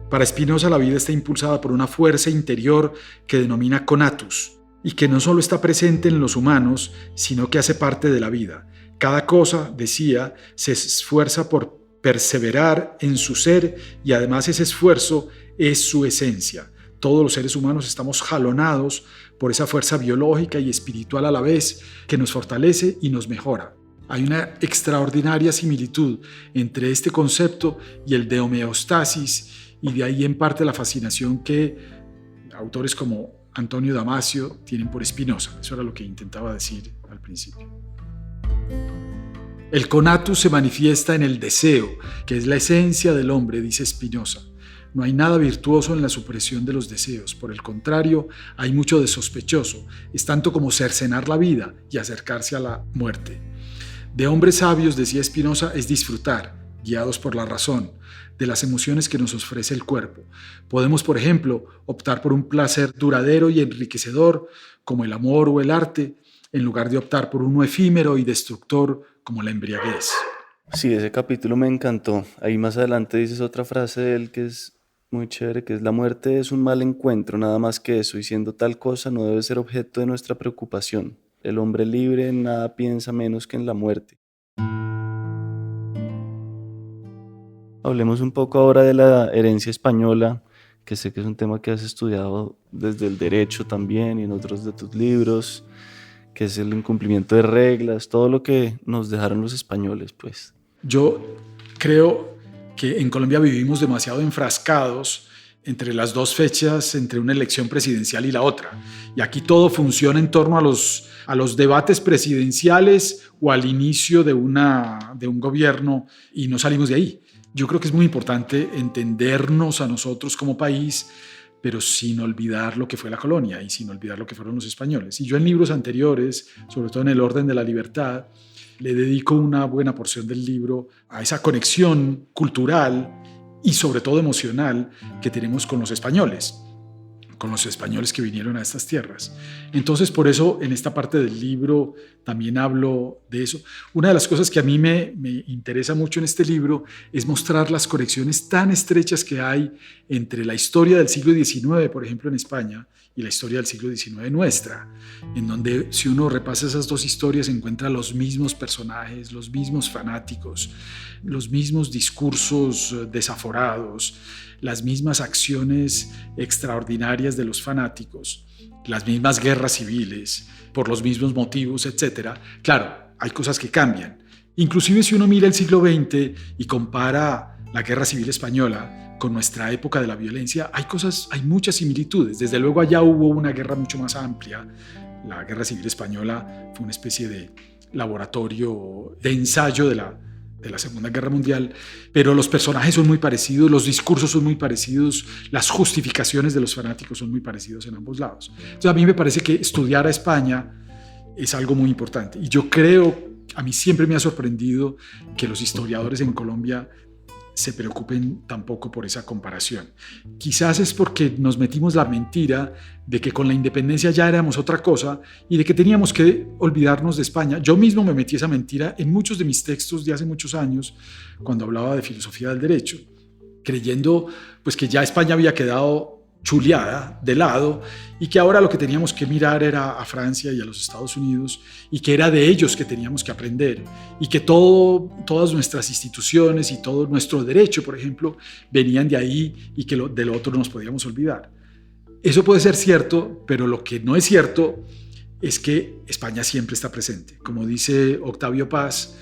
Para Spinoza la vida está impulsada por una fuerza interior que denomina conatus y que no solo está presente en los humanos, sino que hace parte de la vida. Cada cosa, decía, se esfuerza por perseverar en su ser y además ese esfuerzo es su esencia. Todos los seres humanos estamos jalonados por esa fuerza biológica y espiritual a la vez que nos fortalece y nos mejora. Hay una extraordinaria similitud entre este concepto y el de homeostasis y de ahí en parte la fascinación que autores como Antonio Damasio tienen por Spinoza. Eso era lo que intentaba decir al principio. El conatus se manifiesta en el deseo, que es la esencia del hombre, dice Spinoza. No hay nada virtuoso en la supresión de los deseos, por el contrario, hay mucho de sospechoso, es tanto como cercenar la vida y acercarse a la muerte. De hombres sabios, decía Spinoza, es disfrutar, guiados por la razón, de las emociones que nos ofrece el cuerpo. Podemos, por ejemplo, optar por un placer duradero y enriquecedor, como el amor o el arte, en lugar de optar por uno efímero y destructor, como la embriaguez. Sí, ese capítulo me encantó. Ahí más adelante dices otra frase de él que es muy chévere, que es: la muerte es un mal encuentro, nada más que eso, y siendo tal cosa no debe ser objeto de nuestra preocupación. El hombre libre en nada piensa menos que en la muerte. Hablemos un poco ahora de la herencia española, que sé que es un tema que has estudiado desde el derecho también y en otros de tus libros, que es el incumplimiento de reglas, todo lo que nos dejaron los españoles, pues. Yo creo que en Colombia vivimos demasiado enfrascados entre las dos fechas, entre una elección presidencial y la otra. Y aquí todo funciona en torno a los debates presidenciales o al inicio de un gobierno y no salimos de ahí. Yo creo que es muy importante entendernos a nosotros como país, pero sin olvidar lo que fue la colonia y sin olvidar lo que fueron los españoles. Y yo en libros anteriores, sobre todo en El orden de la libertad, le dedico una buena porción del libro a esa conexión cultural y sobre todo emocional que tenemos con los españoles que vinieron a estas tierras. Entonces, por eso, en esta parte del libro también hablo de eso. Una de las cosas que a mí me interesa mucho en este libro es mostrar las conexiones tan estrechas que hay entre la historia del siglo XIX, por ejemplo, en España, y la historia del siglo XIX nuestra, en donde si uno repasa esas dos historias encuentra los mismos personajes, los mismos fanáticos, los mismos discursos desaforados, las mismas acciones extraordinarias de los fanáticos, las mismas guerras civiles, por los mismos motivos, etc. Claro, hay cosas que cambian. Inclusive si uno mira el siglo XX y compara la Guerra Civil Española con nuestra época de la violencia, hay muchas similitudes. Desde luego allá hubo una guerra mucho más amplia. La Guerra Civil Española fue una especie de laboratorio de ensayo de la Segunda Guerra Mundial, pero los personajes son muy parecidos, los discursos son muy parecidos, las justificaciones de los fanáticos son muy parecidos en ambos lados. Entonces a mí me parece que estudiar a España es algo muy importante y yo creo, a mí siempre me ha sorprendido que los historiadores en Colombia se preocupen tampoco por esa comparación. Quizás es porque nos metimos la mentira de que con la independencia ya éramos otra cosa y de que teníamos que olvidarnos de España. Yo mismo me metí esa mentira en muchos de mis textos de hace muchos años, cuando hablaba de filosofía del derecho, creyendo pues que ya España había quedado chuleada de lado y que ahora lo que teníamos que mirar era a Francia y a los Estados Unidos y que era de ellos que teníamos que aprender y que todas nuestras instituciones y todo nuestro derecho, por ejemplo, venían de ahí y que de lo otro no nos podíamos olvidar. Eso puede ser cierto, pero lo que no es cierto es que España siempre está presente. Como dice Octavio Paz,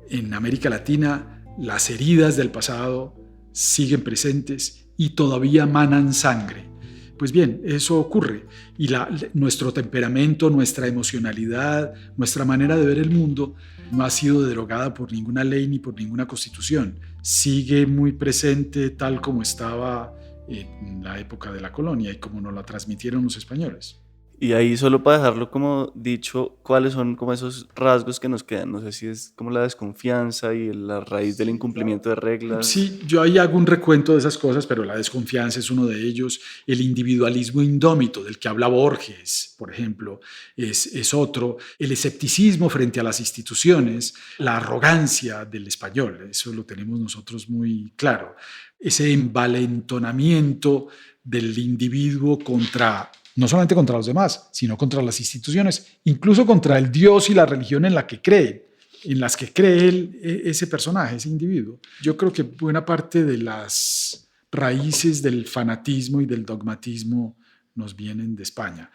en América Latina las heridas del pasado siguen presentes y todavía manan sangre. Pues bien, eso ocurre y nuestro temperamento, nuestra emocionalidad, nuestra manera de ver el mundo no ha sido derogada por ninguna ley ni por ninguna constitución. Sigue muy presente tal como estaba en la época de la colonia y como nos la transmitieron los españoles. Y ahí, solo para dejarlo como dicho, ¿cuáles son como esos rasgos que nos quedan? No sé si es como la desconfianza y la raíz del incumplimiento de reglas. Sí, yo ahí hago un recuento de esas cosas, pero la desconfianza es uno de ellos. El individualismo indómito del que habla Borges, por ejemplo, es otro. El escepticismo frente a las instituciones, la arrogancia del español, eso lo tenemos nosotros muy claro. Ese envalentonamiento del individuo no solamente contra los demás, sino contra las instituciones, incluso contra el Dios y la religión en las que cree ese personaje, ese individuo. Yo creo que buena parte de las raíces del fanatismo y del dogmatismo nos vienen de España.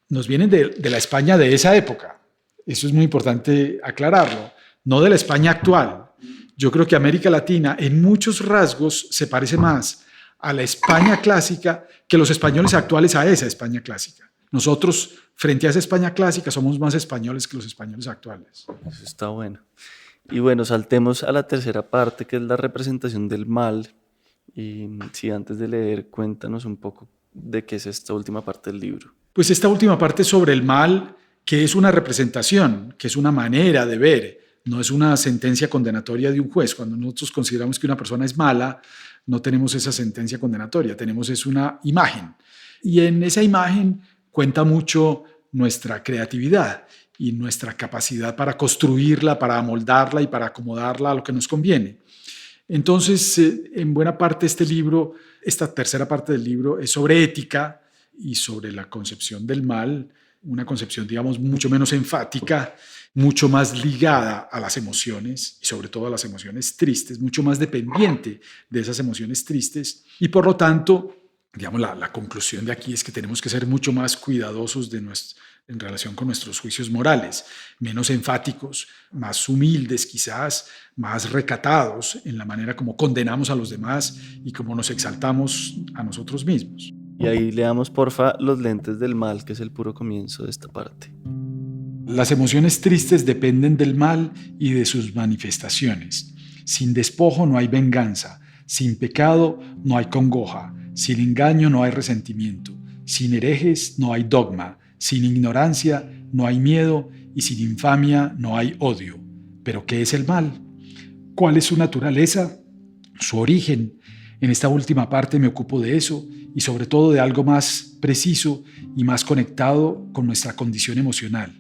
Nos vienen de la España de esa época. Eso es muy importante aclararlo. No de la España actual. Yo creo que América Latina en muchos rasgos se parece más a la España clásica que los españoles actuales a esa España clásica. Nosotros, frente a esa España clásica, somos más españoles que los españoles actuales. Eso está bueno. Y bueno, saltemos a la tercera parte, que es la representación del mal. Y sí, antes de leer, cuéntanos un poco de qué es esta última parte del libro. Pues esta última parte sobre el mal, que es una representación, que es una manera de ver, no es una sentencia condenatoria de un juez. Cuando nosotros consideramos que una persona es mala, no tenemos esa sentencia condenatoria, tenemos una imagen. Y en esa imagen cuenta mucho nuestra creatividad y nuestra capacidad para construirla, para amoldarla y para acomodarla a lo que nos conviene. Entonces, en buena parte esta tercera parte del libro es sobre ética y sobre la concepción del mal, una concepción, digamos, mucho menos enfática, mucho más ligada a las emociones y sobre todo a las emociones tristes, mucho más dependiente de esas emociones tristes y por lo tanto, digamos, la conclusión de aquí es que tenemos que ser mucho más cuidadosos en relación con nuestros juicios morales, menos enfáticos, más humildes quizás, más recatados en la manera como condenamos a los demás y como nos exaltamos a nosotros mismos. Y ahí leamos, porfa, Los lentes del mal, que es el puro comienzo de esta parte. Las emociones tristes dependen del mal y de sus manifestaciones. Sin despojo no hay venganza, sin pecado no hay congoja, sin engaño no hay resentimiento, sin herejes no hay dogma, sin ignorancia no hay miedo y sin infamia no hay odio. ¿Pero qué es el mal? ¿Cuál es su naturaleza? ¿Su origen? En esta última parte me ocupo de eso y sobre todo de algo más preciso y más conectado con nuestra condición emocional.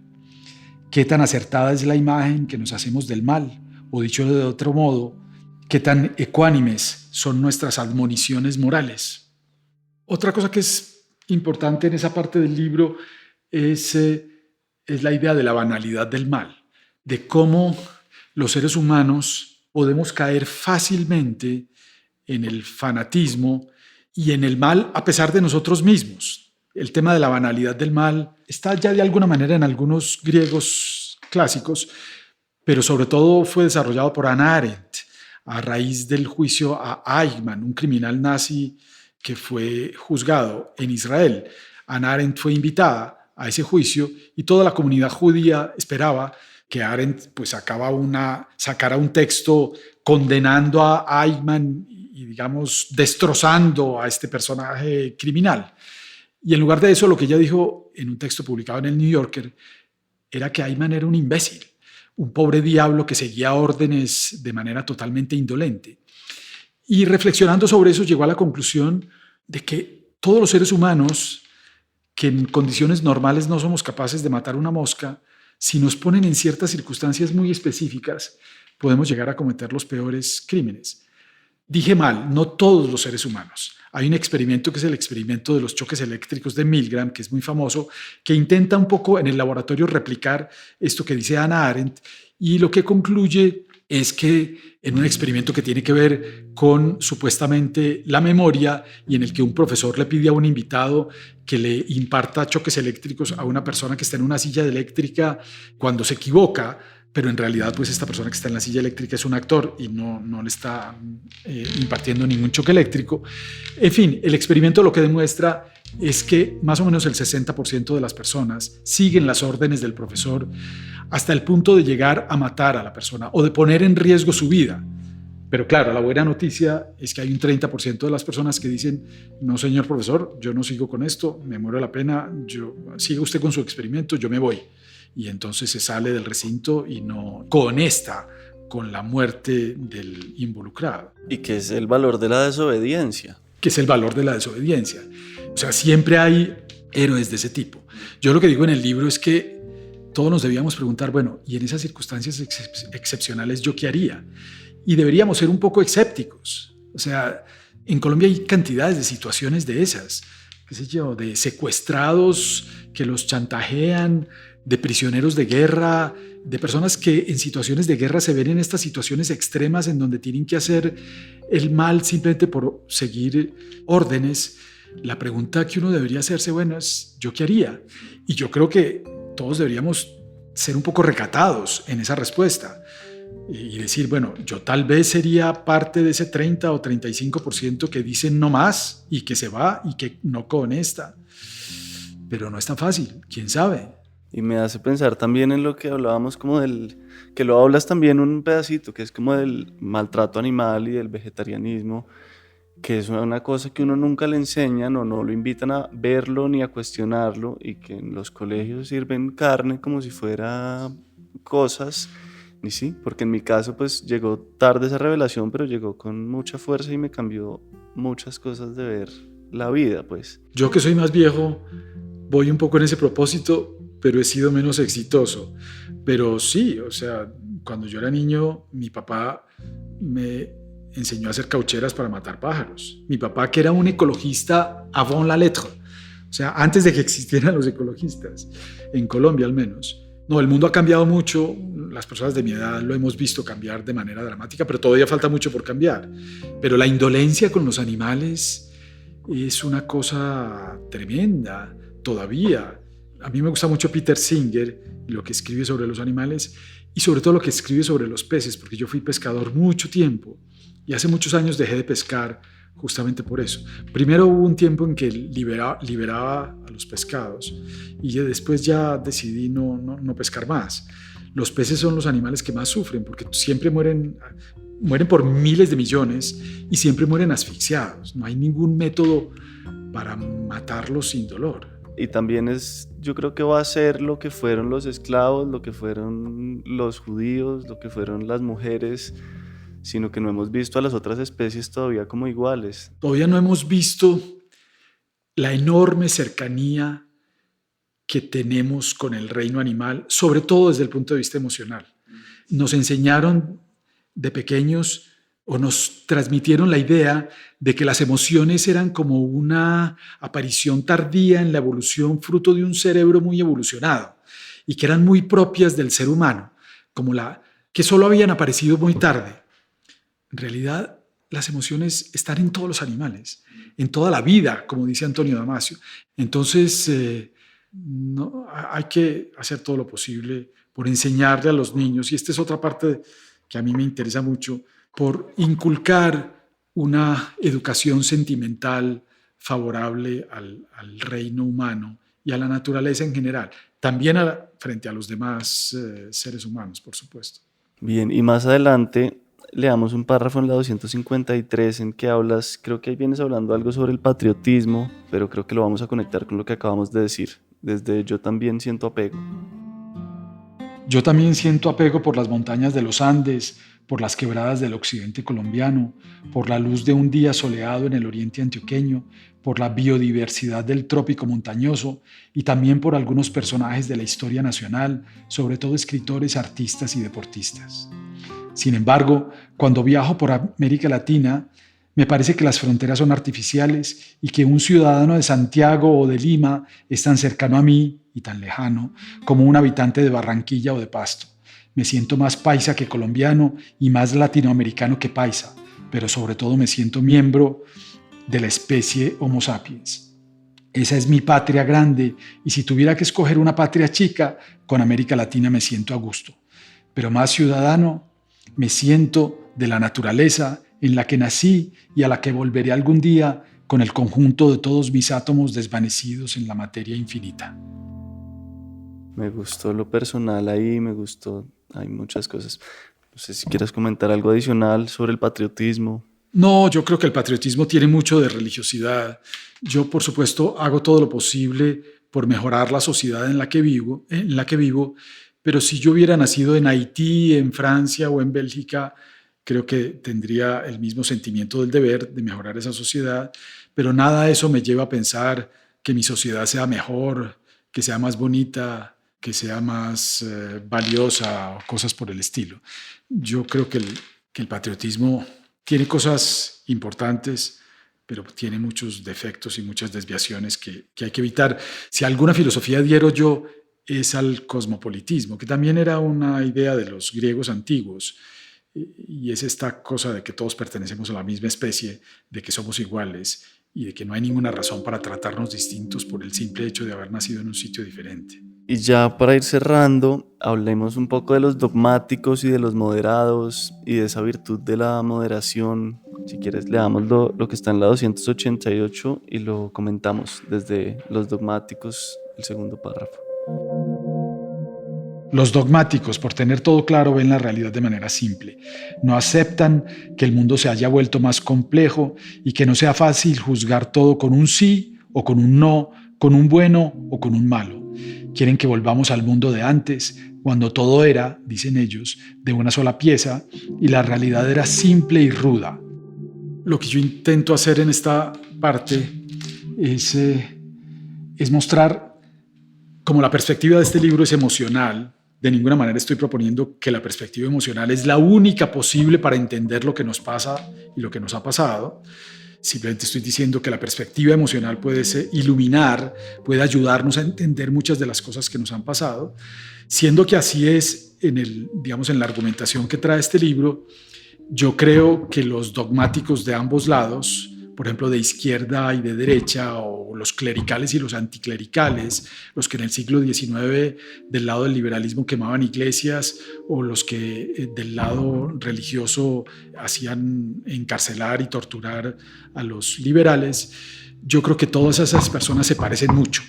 ¿Qué tan acertada es la imagen que nos hacemos del mal? O dicho de otro modo, ¿qué tan ecuánimes son nuestras admoniciones morales? Otra cosa que es importante en esa parte del libro es la idea de la banalidad del mal, de cómo los seres humanos podemos caer fácilmente en el fanatismo y en el mal a pesar de nosotros mismos. El tema de la banalidad del mal está ya de alguna manera en algunos griegos clásicos, pero sobre todo fue desarrollado por Hannah Arendt a raíz del juicio a Eichmann, un criminal nazi que fue juzgado en Israel. Hannah Arendt fue invitada a ese juicio y toda la comunidad judía esperaba que Arendt pues sacara un texto condenando a Eichmann y digamos destrozando a este personaje criminal. Y en lugar de eso, lo que ella dijo en un texto publicado en el New Yorker era que Eichmann era un imbécil, un pobre diablo que seguía órdenes de manera totalmente indolente. Y reflexionando sobre eso llegó a la conclusión de que todos los seres humanos que en condiciones normales no somos capaces de matar una mosca, si nos ponen en ciertas circunstancias muy específicas, podemos llegar a cometer los peores crímenes. Dije mal, no todos los seres humanos. Hay un experimento que es el experimento de los choques eléctricos de Milgram, que es muy famoso, que intenta un poco en el laboratorio replicar esto que dice Hannah Arendt, y lo que concluye es que en un experimento que tiene que ver con supuestamente la memoria y en el que un profesor le pide a un invitado que le imparta choques eléctricos a una persona que está en una silla eléctrica cuando se equivoca, pero en realidad pues esta persona que está en la silla eléctrica es un actor y no le está impartiendo ningún choque eléctrico. En fin, el experimento lo que demuestra es que más o menos el 60% de las personas siguen las órdenes del profesor hasta el punto de llegar a matar a la persona o de poner en riesgo su vida. Pero claro, la buena noticia es que hay un 30% de las personas que dicen: no, señor profesor, yo no sigo con esto, me muero la pena, siga usted con su experimento, yo me voy. Y entonces se sale del recinto y no conecta con la muerte del involucrado. ¿Y qué es el valor de la desobediencia? Que es el valor de la desobediencia. O sea, siempre hay héroes de ese tipo. Yo lo que digo en el libro es que todos nos debíamos preguntar, bueno, ¿y en esas circunstancias excepcionales yo qué haría? Y deberíamos ser un poco escépticos. O sea, en Colombia hay cantidades de situaciones de esas, qué sé yo, de secuestrados que los chantajean, de prisioneros de guerra, de personas que en situaciones de guerra se ven en estas situaciones extremas en donde tienen que hacer el mal simplemente por seguir órdenes. La pregunta que uno debería hacerse, bueno, es ¿yo qué haría? Y yo creo que todos deberíamos ser un poco recatados en esa respuesta y decir, bueno, yo tal vez sería parte de ese 30 o 35% que dicen no más y que se va y que no conecta. Pero no es tan fácil, quién sabe. Y me hace pensar también en lo que hablábamos como que lo hablas también un pedacito, que es como del maltrato animal y del vegetarianismo, que es una cosa que uno nunca le enseñan o no lo invitan a verlo ni a cuestionarlo, y que en los colegios sirven carne como si fuera cosas, y sí, porque en mi caso pues llegó tarde esa revelación, pero llegó con mucha fuerza y me cambió muchas cosas de ver la vida, pues. Yo, que soy más viejo, voy un poco en ese propósito, pero he sido menos exitoso. Pero sí, o sea, cuando yo era niño, mi papá me enseñó a hacer caucheras para matar pájaros. Mi papá, que era un ecologista avant la lettre, o sea, antes de que existieran los ecologistas, en Colombia al menos. No, el mundo ha cambiado mucho, las personas de mi edad lo hemos visto cambiar de manera dramática, pero todavía falta mucho por cambiar. Pero la indolencia con los animales es una cosa tremenda todavía. A mí me gusta mucho Peter Singer y lo que escribe sobre los animales y sobre todo lo que escribe sobre los peces, porque yo fui pescador mucho tiempo y hace muchos años dejé de pescar justamente por eso. Primero hubo un tiempo en que liberaba a los pescados y después ya decidí no pescar más. Los peces son los animales que más sufren porque siempre mueren por miles de millones y siempre mueren asfixiados. No hay ningún método para matarlos sin dolor. Y también yo creo que va a ser lo que fueron los esclavos, lo que fueron los judíos, lo que fueron las mujeres, sino que no hemos visto a las otras especies todavía como iguales. Todavía no hemos visto la enorme cercanía que tenemos con el reino animal, sobre todo desde el punto de vista emocional. Nos enseñaron de pequeños o nos transmitieron la idea de que las emociones eran como una aparición tardía en la evolución, fruto de un cerebro muy evolucionado, y que eran muy propias del ser humano, que solo habían aparecido muy tarde. En realidad, las emociones están en todos los animales, en toda la vida, como dice Antonio Damasio. Entonces, hay que hacer todo lo posible por enseñarle a los niños, y esta es otra parte que a mí me interesa mucho, por inculcar una educación sentimental favorable al reino humano y a la naturaleza en general, también frente a los demás seres humanos, por supuesto. Bien, y más adelante leamos un párrafo en la 253 en que hablas, creo que ahí vienes hablando algo sobre el patriotismo, pero creo que lo vamos a conectar con lo que acabamos de decir, desde Yo también siento apego. Yo también siento apego por las montañas de los Andes, por las quebradas del occidente colombiano, por la luz de un día soleado en el oriente antioqueño, por la biodiversidad del trópico montañoso y también por algunos personajes de la historia nacional, sobre todo escritores, artistas y deportistas. Sin embargo, cuando viajo por América Latina, me parece que las fronteras son artificiales y que un ciudadano de Santiago o de Lima es tan cercano a mí y tan lejano como un habitante de Barranquilla o de Pasto. Me siento más paisa que colombiano y más latinoamericano que paisa, pero sobre todo me siento miembro de la especie Homo sapiens. Esa es mi patria grande y si tuviera que escoger una patria chica, con América Latina me siento a gusto. Pero más ciudadano, me siento de la naturaleza en la que nací y a la que volveré algún día con el conjunto de todos mis átomos desvanecidos en la materia infinita. Me gustó lo personal ahí, hay muchas cosas. No sé si quieres comentar algo adicional sobre el patriotismo. No, yo creo que el patriotismo tiene mucho de religiosidad. Yo, por supuesto, hago todo lo posible por mejorar la sociedad en la que vivo, pero si yo hubiera nacido en Haití, en Francia o en Bélgica, creo que tendría el mismo sentimiento del deber de mejorar esa sociedad, pero nada de eso me lleva a pensar que mi sociedad sea mejor, que sea más bonita, que sea más valiosa o cosas por el estilo. Yo creo que el patriotismo tiene cosas importantes, pero tiene muchos defectos y muchas desviaciones que hay que evitar. Si alguna filosofía adhiero yo es al cosmopolitismo, que también era una idea de los griegos antiguos, y es esta cosa de que todos pertenecemos a la misma especie, de que somos iguales y de que no hay ninguna razón para tratarnos distintos por el simple hecho de haber nacido en un sitio diferente. Y ya para ir cerrando, hablemos un poco de los dogmáticos y de los moderados y de esa virtud de la moderación. Si quieres, leamos lo que está en la 288 y lo comentamos desde los dogmáticos, el segundo párrafo. Los dogmáticos, por tener todo claro, ven la realidad de manera simple. No aceptan que el mundo se haya vuelto más complejo y que no sea fácil juzgar todo con un sí o con un no, con un bueno o con un malo. Quieren que volvamos al mundo de antes, cuando todo era, dicen ellos, de una sola pieza y la realidad era simple y ruda. Lo que yo intento hacer en esta parte es mostrar cómo la perspectiva de este libro es emocional. De ninguna manera estoy proponiendo que la perspectiva emocional es la única posible para entender lo que nos pasa y lo que nos ha pasado. Simplemente estoy diciendo que la perspectiva emocional puede iluminar, puede ayudarnos a entender muchas de las cosas que nos han pasado, siendo que así es en la argumentación que trae este libro. Yo creo que los dogmáticos de ambos lados, por ejemplo, de izquierda y de derecha, o los clericales y los anticlericales, los que en el siglo XIX del lado del liberalismo quemaban iglesias, o los que del lado religioso hacían encarcelar y torturar a los liberales, yo creo que todas esas personas se parecen mucho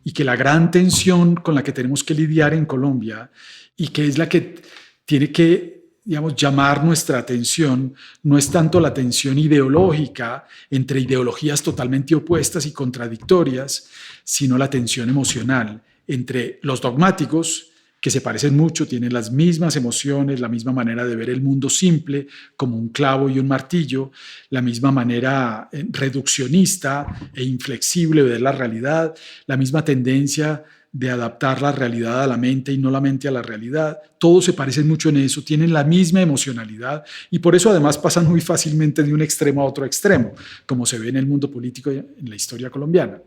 y que la gran tensión con la que tenemos que lidiar en Colombia y que es la que tiene que llamar nuestra atención, no es tanto la tensión ideológica entre ideologías totalmente opuestas y contradictorias, sino la tensión emocional entre los dogmáticos, que se parecen mucho, tienen las mismas emociones, la misma manera de ver el mundo simple, como un clavo y un martillo, la misma manera reduccionista e inflexible de ver la realidad, la misma tendencia de adaptar la realidad a la mente y no la mente a la realidad. Todos se parecen mucho en eso, tienen la misma emocionalidad y por eso además pasan muy fácilmente de un extremo a otro extremo, como se ve en el mundo político y en la historia colombiana.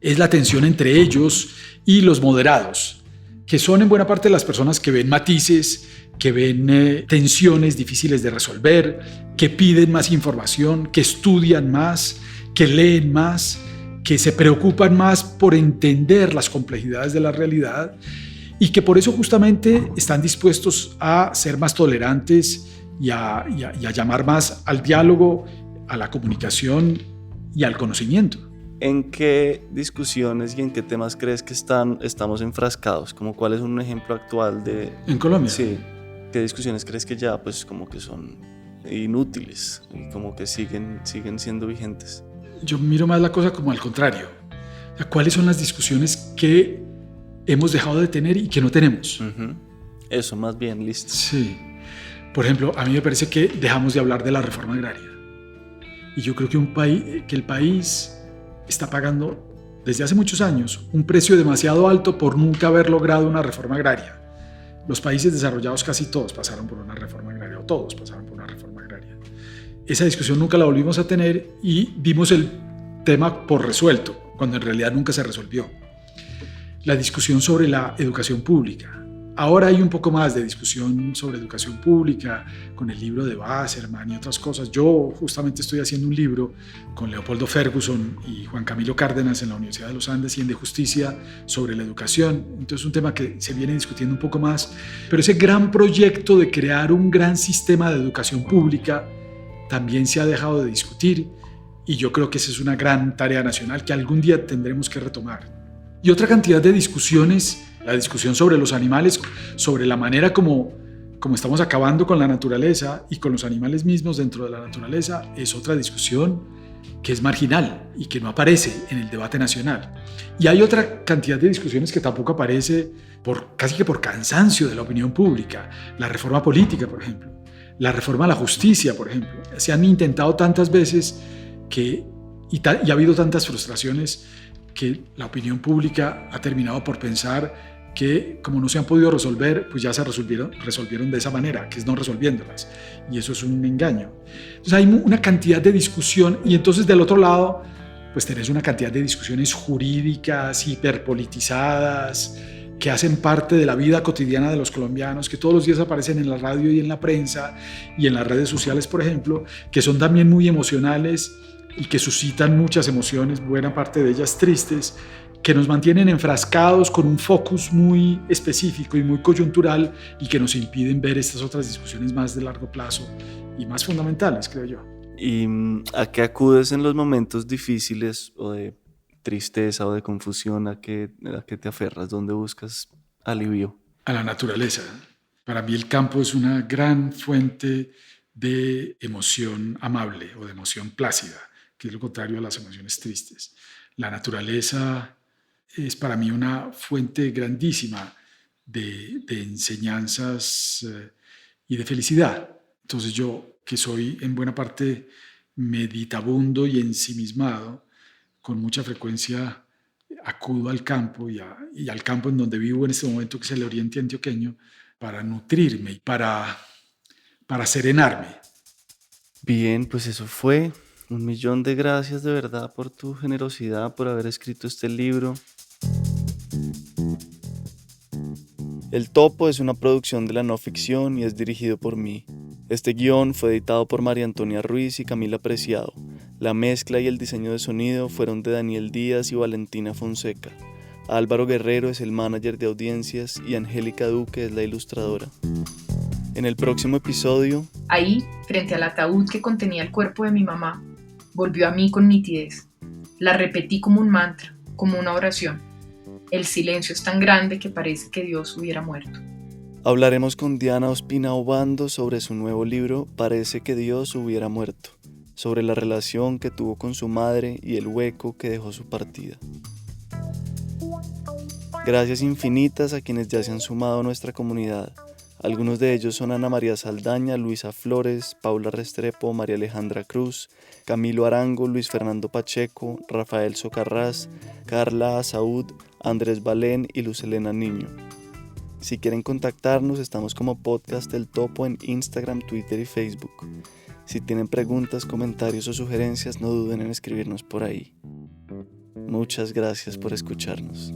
Es la tensión entre ellos y los moderados, que son en buena parte las personas que ven matices, que ven tensiones difíciles de resolver, que piden más información, que estudian más, que leen más, que se preocupan más por entender las complejidades de la realidad y que por eso justamente están dispuestos a ser más tolerantes y a llamar más al diálogo, a la comunicación y al conocimiento. ¿En qué discusiones y en qué temas crees que estamos enfrascados? Como ¿cuál es un ejemplo actual de...? ¿En Colombia? Sí. ¿Qué discusiones crees que ya pues como que son inútiles y como que siguen siendo vigentes? Yo miro más la cosa como al contrario. O sea, ¿cuáles son las discusiones que hemos dejado de tener y que no tenemos? Eso, más bien, listo. Sí. Por ejemplo, a mí me parece que dejamos de hablar de la reforma agraria. Y yo creo que el país está pagando desde hace muchos años un precio demasiado alto por nunca haber logrado una reforma agraria. Los países desarrollados casi todos pasaron por una reforma agraria, o todos pasaron por una reforma agraria. Esa discusión nunca la volvimos a tener y dimos el tema por resuelto, cuando en realidad nunca se resolvió. La discusión sobre la educación pública. Ahora hay un poco más de discusión sobre educación pública con el libro de Wasserman y otras cosas. Yo justamente estoy haciendo un libro con Leopoldo Ferguson y Juan Camilo Cárdenas en la Universidad de los Andes y en De Justicia sobre la educación. Entonces es un tema que se viene discutiendo un poco más. Pero ese gran proyecto de crear un gran sistema de educación pública también se ha dejado de discutir y yo creo que esa es una gran tarea nacional que algún día tendremos que retomar. Y otra cantidad de discusiones, la discusión sobre los animales, sobre la manera como estamos acabando con la naturaleza y con los animales mismos dentro de la naturaleza, es otra discusión que es marginal y que no aparece en el debate nacional. Y hay otra cantidad de discusiones que tampoco aparece casi que por cansancio de la opinión pública. La reforma política, por ejemplo. La reforma a la justicia, por ejemplo. Se han intentado tantas veces y ha habido tantas frustraciones que la opinión pública ha terminado por pensar que como no se han podido resolver, pues ya se resolvieron de esa manera, que es no resolviéndolas. Y eso es un engaño. Entonces hay una cantidad de discusión y entonces del otro lado, pues tenés una cantidad de discusiones jurídicas, hiperpolitizadas, que hacen parte de la vida cotidiana de los colombianos, que todos los días aparecen en la radio y en la prensa y en las redes sociales, por ejemplo, que son también muy emocionales y que suscitan muchas emociones, buena parte de ellas tristes, que nos mantienen enfrascados con un focus muy específico y muy coyuntural y que nos impiden ver estas otras discusiones más de largo plazo y más fundamentales, creo yo. ¿Y a qué acudes en los momentos difíciles o de tristeza o de confusión? ¿A qué te aferras? ¿Dónde buscas alivio? A la naturaleza. Para mí el campo es una gran fuente de emoción amable o de emoción plácida, que es lo contrario a las emociones tristes. La naturaleza es para mí una fuente grandísima de enseñanzas y de felicidad. Entonces yo, que soy en buena parte meditabundo y ensimismado, con mucha frecuencia acudo al campo y al campo en donde vivo en este momento, que es el oriente antioqueño, para nutrirme y para serenarme. Bien, pues eso fue. 1.000.000 de gracias de verdad por tu generosidad, por haber escrito este libro. El Topo es una producción de la no ficción y es dirigido por mí. Este guión fue editado por María Antonia Ruiz y Camila Preciado. La mezcla y el diseño de sonido fueron de Daniel Díaz y Valentina Fonseca. Álvaro Guerrero es el manager de audiencias y Angélica Duque es la ilustradora. En el próximo episodio... Ahí, frente al ataúd que contenía el cuerpo de mi mamá, volvió a mí con nitidez. La repetí como un mantra, como una oración. El silencio es tan grande que parece que Dios hubiera muerto. Hablaremos con Diana Ospina Obando sobre su nuevo libro Parece que Dios hubiera muerto, sobre la relación que tuvo con su madre y el hueco que dejó su partida. Gracias infinitas a quienes ya se han sumado a nuestra comunidad. Algunos de ellos son Ana María Saldaña, Luisa Flores, Paula Restrepo, María Alejandra Cruz, Camilo Arango, Luis Fernando Pacheco, Rafael Socarrás, Carla Asaúd, Andrés Balén y Luz Elena Niño. Si quieren contactarnos, estamos como Podcast El Topo en Instagram, Twitter y Facebook. Si tienen preguntas, comentarios o sugerencias, no duden en escribirnos por ahí. Muchas gracias por escucharnos.